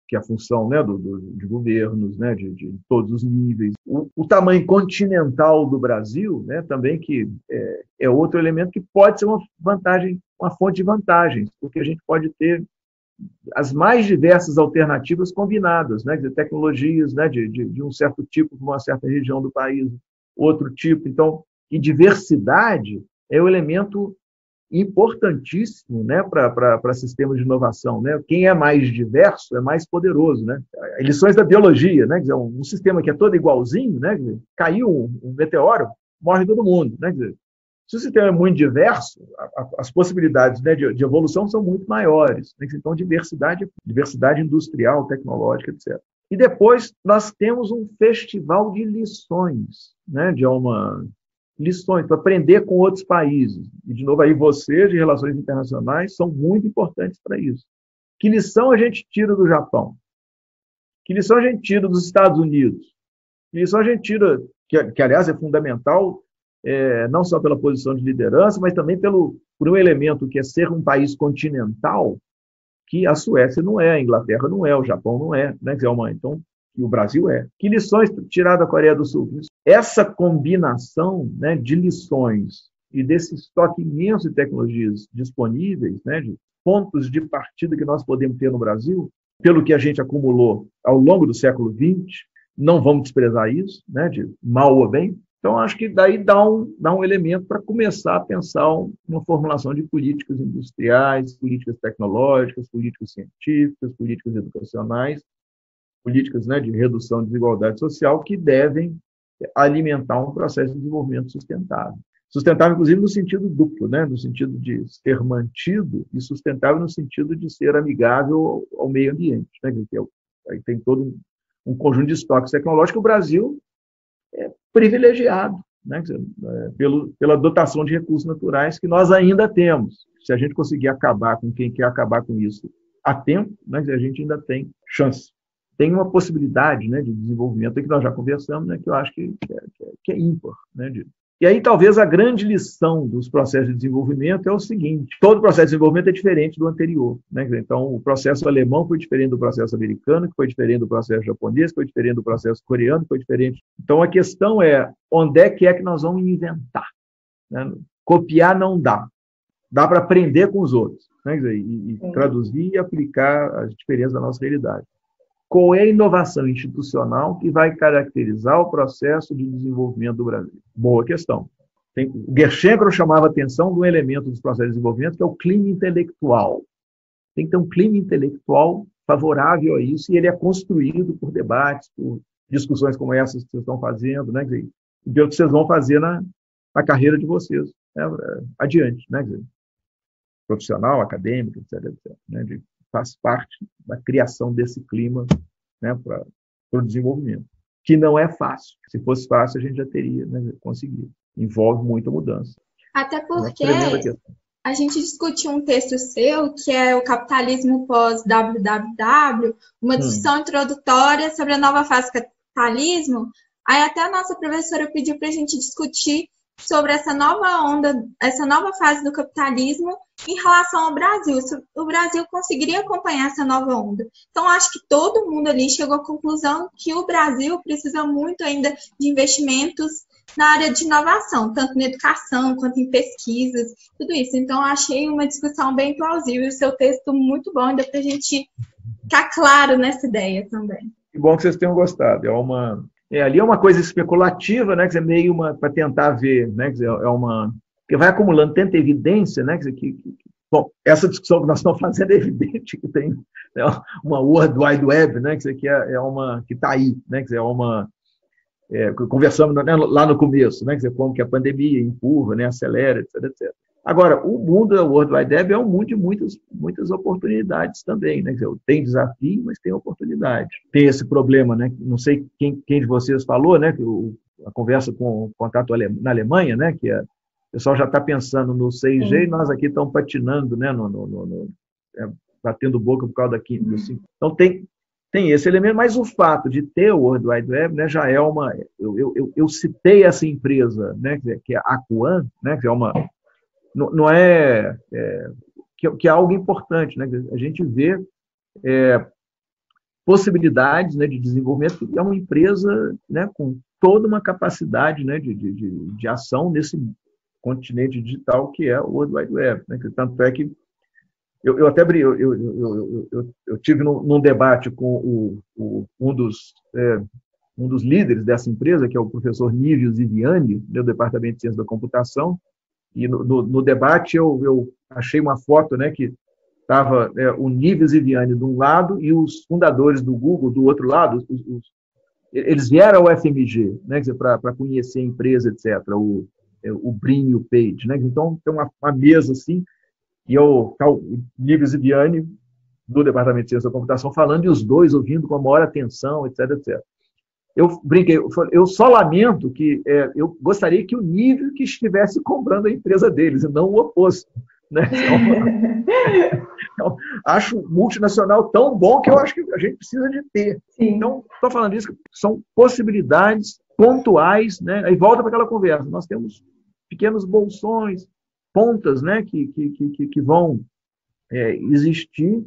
que é a função, né, de governos, né, de todos os níveis. O tamanho continental do Brasil, né, também que é outro elemento que pode ser uma vantagem, uma fonte de vantagens, porque a gente pode ter as mais diversas alternativas combinadas, né, de tecnologias, né, de um certo tipo para uma certa região do país, outro tipo. Então, e diversidade é o elemento importantíssimo, né, para sistemas de inovação, né? Quem é mais diverso é mais poderoso, né? Lições da biologia, né? Quer dizer, um sistema que é todo igualzinho, né? Caiu um meteoro, morre todo mundo, né? Quer dizer, se o sistema é muito diverso, as possibilidades, né, de evolução são muito maiores, né? Então, diversidade industrial, tecnológica, etc. E depois nós temos um festival de lições, né? Lições para aprender com outros países. E, de novo, aí vocês, de relações internacionais, são muito importantes para isso. Que lição a gente tira do Japão? Que lição a gente tira dos Estados Unidos? Que lição a gente tira, que aliás, é fundamental, não só pela posição de liderança, mas também por um elemento que é ser um país continental, que a Suécia não é, a Inglaterra não é, o Japão não é, né? Então, e o Brasil é. Que lições tirar da Coreia do Sul? Essa combinação, né, de lições e desse estoque imenso de tecnologias disponíveis, né, de pontos de partida que nós podemos ter no Brasil, pelo que a gente acumulou ao longo do século XX, não vamos desprezar isso, né, de mal ou bem. Então, acho que daí dá um elemento para começar a pensar uma formulação de políticas industriais, políticas tecnológicas, políticas científicas, políticas educacionais, políticas, né, de redução de desigualdade social que devem alimentar um processo de desenvolvimento sustentável. Sustentável, inclusive, no sentido duplo, né, no sentido de ser mantido e sustentável no sentido de ser amigável ao meio ambiente, né, aí tem todo um conjunto de estoques tecnológicos. O Brasil é privilegiado, né, pela dotação de recursos naturais que nós ainda temos. Se a gente conseguir acabar com quem quer acabar com isso a tempo, né, a gente ainda tem chance. Tem uma possibilidade, né, de desenvolvimento que nós já conversamos, né, que eu acho que é ímpar. Né, e aí, talvez, a grande lição dos processos de desenvolvimento é o seguinte: todo processo de desenvolvimento é diferente do anterior. Né? Então, o processo alemão foi diferente do processo americano, que foi diferente do processo japonês, que foi diferente do processo coreano, que foi diferente. Então, a questão é onde é que nós vamos inventar? Né? Copiar não dá. Dá para aprender com os outros, né? E traduzir e aplicar as diferenças da nossa realidade. Qual é a inovação institucional que vai caracterizar o processo de desenvolvimento do Brasil? Boa questão. O Gerschenkron chamava a atenção de um elemento dos processos de desenvolvimento, que é o clima intelectual. Tem que ter um clima intelectual favorável a isso, e ele é construído por debates, por discussões como essas que vocês estão fazendo, né? E o que vocês vão fazer na carreira de vocês, né? Adiante, né? Profissional, acadêmica, etc. Né? Faz parte da criação desse clima, né, para o desenvolvimento, que não é fácil. Se fosse fácil, a gente já teria, né, conseguido. Envolve muita mudança. Até porque a gente discutiu um texto seu, que é o Capitalismo pós-WWW, uma discussão introdutória sobre a nova fase do capitalismo. Aí até a nossa professora pediu para a gente discutir sobre essa nova onda, essa nova fase do capitalismo em relação ao Brasil. Se o Brasil conseguiria acompanhar essa nova onda. Então, acho que todo mundo ali chegou à conclusão que o Brasil precisa muito ainda de investimentos na área de inovação, tanto na educação quanto em pesquisas, tudo isso. Então, achei uma discussão bem plausível, o seu texto muito bom, ainda para a gente ficar claro nessa ideia também. Que bom que vocês tenham gostado. Ali é uma coisa especulativa, né? Quer dizer, meio para tentar ver, né? Quer dizer, que vai acumulando tanta evidência, né? Quer dizer, bom, essa discussão que nós estamos fazendo é evidente que tem, né, uma World Wide Web, né? Quer dizer, que está aí, né? Quer dizer, conversamos, né, lá no começo, né? Quer dizer, como que a pandemia empurra, né? Acelera, etc, etc. Agora, o mundo da World Wide Web é um mundo de muitas oportunidades também, né? Quer dizer, tem desafio, mas tem oportunidade. Tem esse problema, né? Não sei quem de vocês falou, né? Que a conversa com o contato na Alemanha, né? Que o pessoal já está pensando no 6G e nós aqui estamos patinando, né? Batendo boca por causa do 5G. Então, tem esse elemento, mas o fato de ter o World Wide Web, né, já é uma... Eu citei essa empresa, né, que é a Aquan, né, que é uma... Não é... que é algo importante, né? A gente vê possibilidades, né, de desenvolvimento, que é uma empresa, né, com toda uma capacidade, né, de ação nesse continente digital que é o World Wide Web. Né? Tanto é que eu até eu tive num debate com um dos líderes dessa empresa, que é o professor Nível Ziviani, do Departamento de Ciência da Computação, e no debate eu achei uma foto, né, que estava o Nível Ziviani de um lado e os fundadores do Google do outro lado. Eles vieram ao FMG, né, para conhecer a empresa, etc., o Brin e o Page. Né? Então, tem uma mesa assim, e o Nível Ziviani, do Departamento de Ciência da Computação, falando, e os dois ouvindo com a maior atenção, etc., etc. Eu brinquei, eu só lamento que eu gostaria que o Nível que estivesse comprando a empresa deles, e não o oposto. Né? Então, acho multinacional tão bom que eu acho que a gente precisa de ter. Sim. Então, estou falando isso, que são possibilidades pontuais, né? Aí volta para aquela conversa. Nós temos pequenos bolsões, pontas, né, que vão existir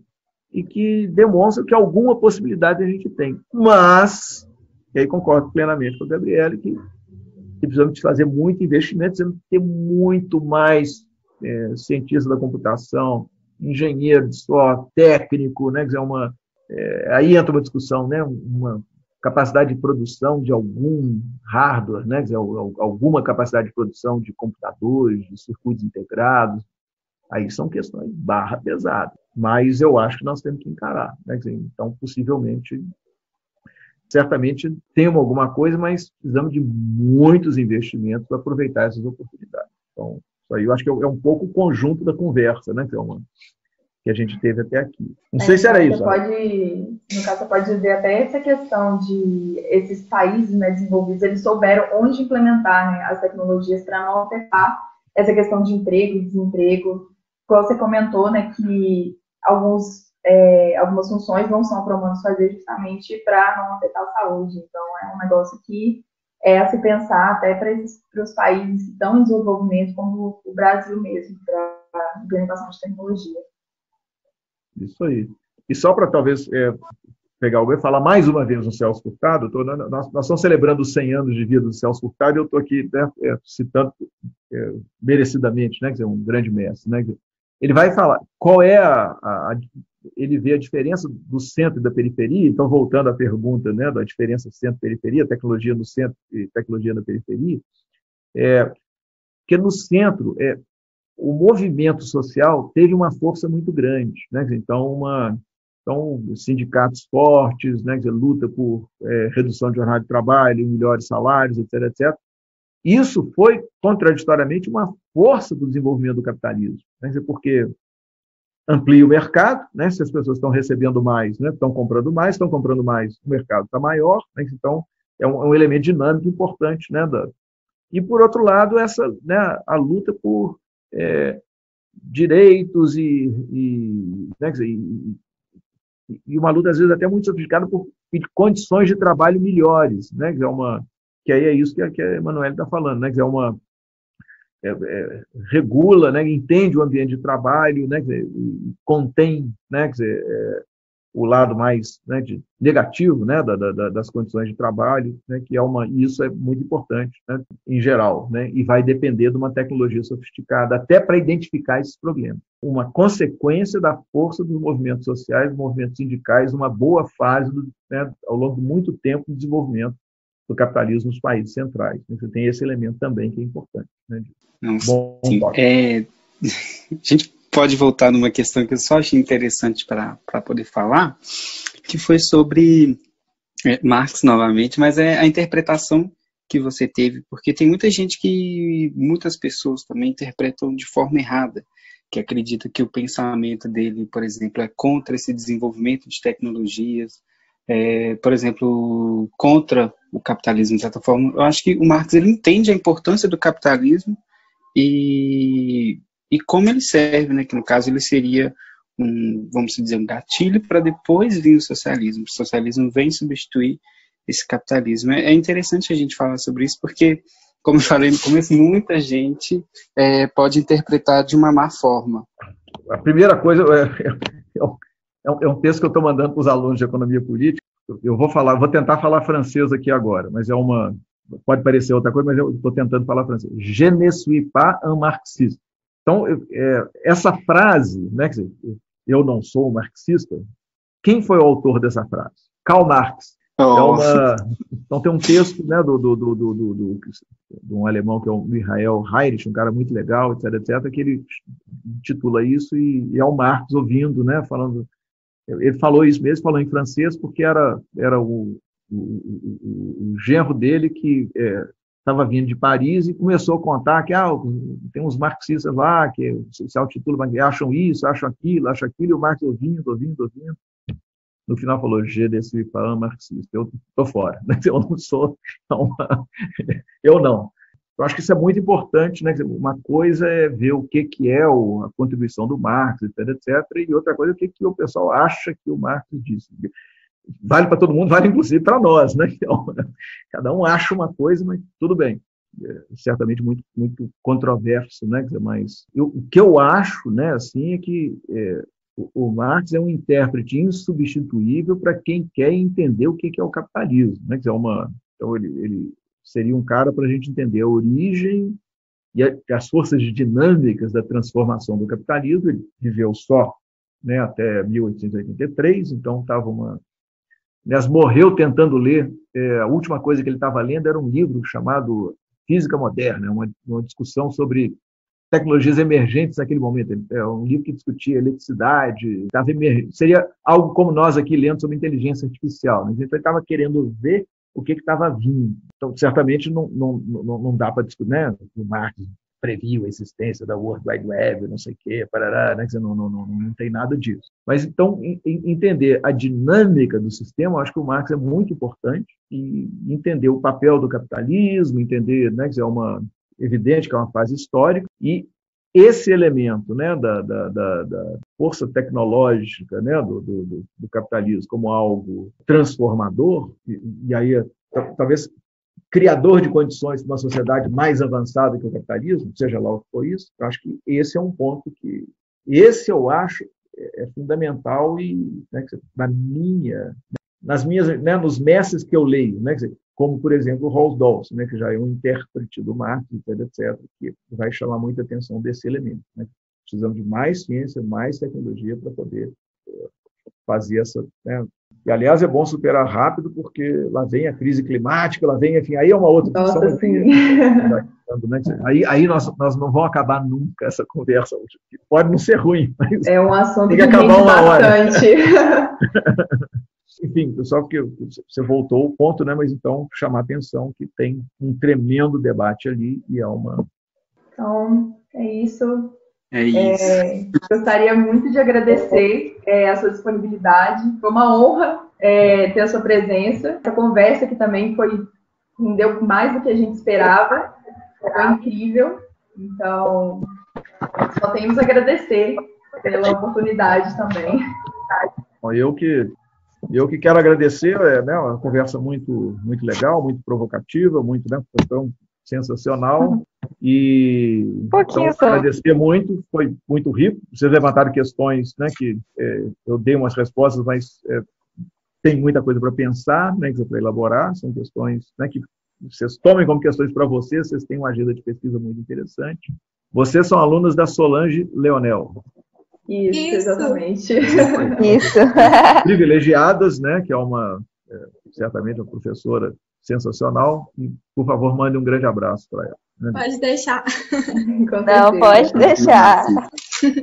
e que demonstram que alguma possibilidade a gente tem. Mas, e aí concordo plenamente com a Gabriela, que precisamos de fazer muito investimento, precisamos ter muito mais cientista da computação, engenheiro de software, técnico, né, aí entra uma discussão, né, uma capacidade de produção de algum hardware, né, alguma capacidade de produção de computadores, de circuitos integrados, aí são questões barra pesada, mas eu acho que nós temos que encarar, né, então possivelmente, certamente temos alguma coisa, mas precisamos de muitos investimentos para aproveitar essas oportunidades. Então, isso aí eu acho que é um pouco o conjunto da conversa, né, que a gente teve até aqui. Não sei se era isso. No caso, você pode dizer até essa questão de esses países, né, desenvolvidos, eles souberam onde implementar, né, as tecnologias para não afetar essa questão de emprego e desemprego. Como você comentou, né, que algumas funções não são para humanos fazer justamente para não afetar a saúde. Então, é um negócio que a se pensar até para os países que estão em desenvolvimento, como o Brasil mesmo, para a implementação de tecnologia. Isso aí. E só para talvez pegar o e falar mais uma vez no Celso Furtado, nós estamos celebrando os 100 anos de vida do Celso Furtado, e eu estou aqui, né, citando merecidamente, né, quer dizer, um grande mestre. Né, ele vai falar qual é ele vê a diferença do centro e da periferia. Então, voltando à pergunta, né, da diferença centro-periferia, tecnologia no centro e tecnologia na periferia, que no centro o movimento social teve uma força muito grande, né? Então, sindicatos fortes, né? Luta por redução de jornada de trabalho, melhores salários, etc., etc. Isso foi, contraditoriamente, uma força do desenvolvimento do capitalismo, né? Porque amplia o mercado, né? Se as pessoas estão recebendo mais, né? Estão comprando mais, o mercado está maior, né? Então, é um elemento dinâmico importante, né? E, por outro lado, né, a luta por direitos né, e uma luta, às vezes, até muito sofisticada por condições de trabalho melhores, né, que aí é isso que a Emanuele está falando, né, que regula, né, entende o ambiente de trabalho, né, contém, né, o lado mais, né, negativo, né, das condições de trabalho, né, e isso é muito importante, né, em geral, né, e vai depender de uma tecnologia sofisticada até para identificar esses problemas. Uma consequência da força dos movimentos sociais, dos movimentos sindicais, uma boa fase, né, ao longo de muito tempo, do desenvolvimento do capitalismo nos países centrais. Você tem esse elemento também que é importante. Né? Bom, a gente pode voltar numa questão que eu só achei interessante para poder falar, que foi sobre Marx novamente, mas é a interpretação que você teve, porque tem muitas pessoas também interpretam de forma errada, que acredita que o pensamento dele, por exemplo, é contra esse desenvolvimento de tecnologias, por exemplo, contra o capitalismo, de certa forma. Eu acho que o Marx ele entende a importância do capitalismo e como ele serve, né? Que no caso ele seria vamos dizer, um gatilho para depois vir o socialismo. O socialismo vem substituir esse capitalismo. É interessante a gente falar sobre isso porque, como eu falei no começo, muita gente pode interpretar de uma má forma. A primeira coisa é um texto que eu estou mandando para os alunos de economia política. Eu vou tentar falar francês aqui agora, mas pode parecer outra coisa, mas eu estou tentando falar francês. Je ne suis pas un marxiste. Então, essa frase, né, quer dizer, eu não sou um marxista, quem foi o autor dessa frase? Karl Marx. Então tem um texto, né, de um alemão que é o Michael Heinrich, um cara muito legal, etc., que ele titula isso e é o Marx ouvindo, né, falando. Ele falou isso mesmo, falou em francês, porque era o genro dele que estava vindo de Paris e começou a contar que tem uns marxistas lá que se autotitulam, acham isso, acham aquilo, e o Marx ouvindo. No final falou, je ne suis pas un marxiste, eu estou fora, eu não sou, eu não. Eu acho que isso é muito importante, né? Uma coisa é ver o que é a contribuição do Marx, etc., e outra coisa é o que o pessoal acha que o Marx disse. Vale para todo mundo, vale inclusive para nós, né? Então, cada um acha uma coisa, mas tudo bem. Certamente muito, muito controverso, né? Mas o que eu acho, né, assim, é que o Marx é um intérprete insubstituível para quem quer entender o que é o capitalismo, né? Então ele seria um cara para a gente entender a origem e as forças dinâmicas da transformação do capitalismo. Ele viveu só, né, até 1883, então estava aliás, morreu tentando ler. A última coisa que ele estava lendo era um livro chamado Física Moderna, uma discussão sobre tecnologias emergentes naquele momento. É um livro que discutia eletricidade, seria algo como nós aqui lendo sobre inteligência artificial. Então, ele estava querendo ver o que estava vindo. Então, certamente, não dá para discutir, né? O Marx previu a existência da World Wide Web, não sei o quê, parará, né? Não tem nada disso. Mas, então, entender a dinâmica do sistema, eu acho que o Marx é muito importante, e entender o papel do capitalismo, entender, né, que é evidente que é uma fase histórica, e esse elemento, né, da força tecnológica, né, do capitalismo como algo transformador, e aí talvez criador de condições para uma sociedade mais avançada que o capitalismo, seja lá o que for isso, eu acho que esse é um ponto que eu acho é fundamental e, né, né, nos mestres que eu leio, né, como, por exemplo, o Rolf Dawes, né, que já é um intérprete do Marx, etc., que vai chamar muita atenção desse elemento. Né? Precisamos de mais ciência, mais tecnologia para poder fazer essa... Né? E, aliás, é bom superar rápido, porque lá vem a crise climática, lá vem, enfim, aí é uma outra discussão. Aí nós não vamos acabar nunca essa conversa. Pode não ser ruim, mas é um assunto tem que acabar uma bastante. Hora. Enfim, pessoal, que você voltou ao ponto, né? Mas então chamar a atenção que tem um tremendo debate ali e é uma... Então, é isso. Gostaria muito de agradecer a sua disponibilidade. Foi uma honra ter a sua presença. Essa conversa que também rendeu mais do que a gente esperava. Foi incrível. Então, só temos a agradecer pela oportunidade também. Bom, eu que quero agradecer, né, uma conversa muito, muito legal, muito provocativa, muito, né, tão sensacional. E então, agradecer muito, foi muito rico. Vocês levantaram questões, né, que eu dei umas respostas, mas tem muita coisa para pensar, né, para elaborar. São questões, né, que vocês tomem como questões para vocês têm uma agenda de pesquisa muito interessante. Vocês são alunos da Solange Leonel. Isso, exatamente. Isso. Privilegiadas, né, que é certamente uma professora sensacional. E, por favor, mande um grande abraço para ela. Né? Pode deixar. Não, pode deixar.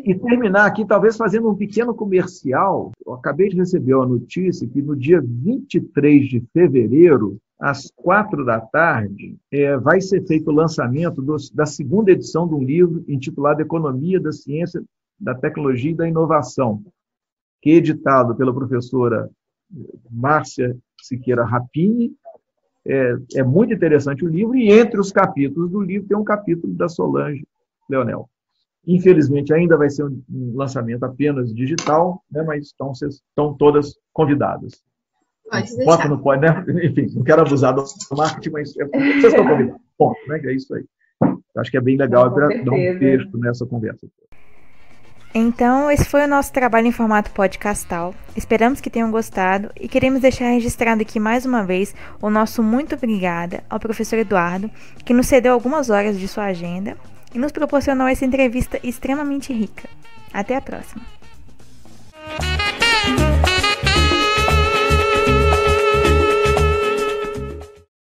E terminar aqui, talvez fazendo um pequeno comercial. Eu acabei de receber a notícia que no dia 23 de fevereiro, às 16h, vai ser feito o lançamento da segunda edição de um livro intitulado Economia da Ciência, da Tecnologia e da Inovação, que é editado pela professora Márcia Siqueira Rapini. É muito interessante o livro, e entre os capítulos do livro tem um capítulo da Solange Leonel. Infelizmente, ainda vai ser um lançamento apenas digital, né? Mas vocês estão todas convidadas. Bota no pode, né? Enfim, não quero abusar do marketing, mas vocês estão convidados. Ponto, né? É isso aí. Acho que é bem legal dar um texto nessa conversa. Então, esse foi o nosso trabalho em formato podcastal. Esperamos que tenham gostado e queremos deixar registrado aqui mais uma vez o nosso muito obrigada ao professor Eduardo, que nos cedeu algumas horas de sua agenda e nos proporcionou essa entrevista extremamente rica. Até a próxima!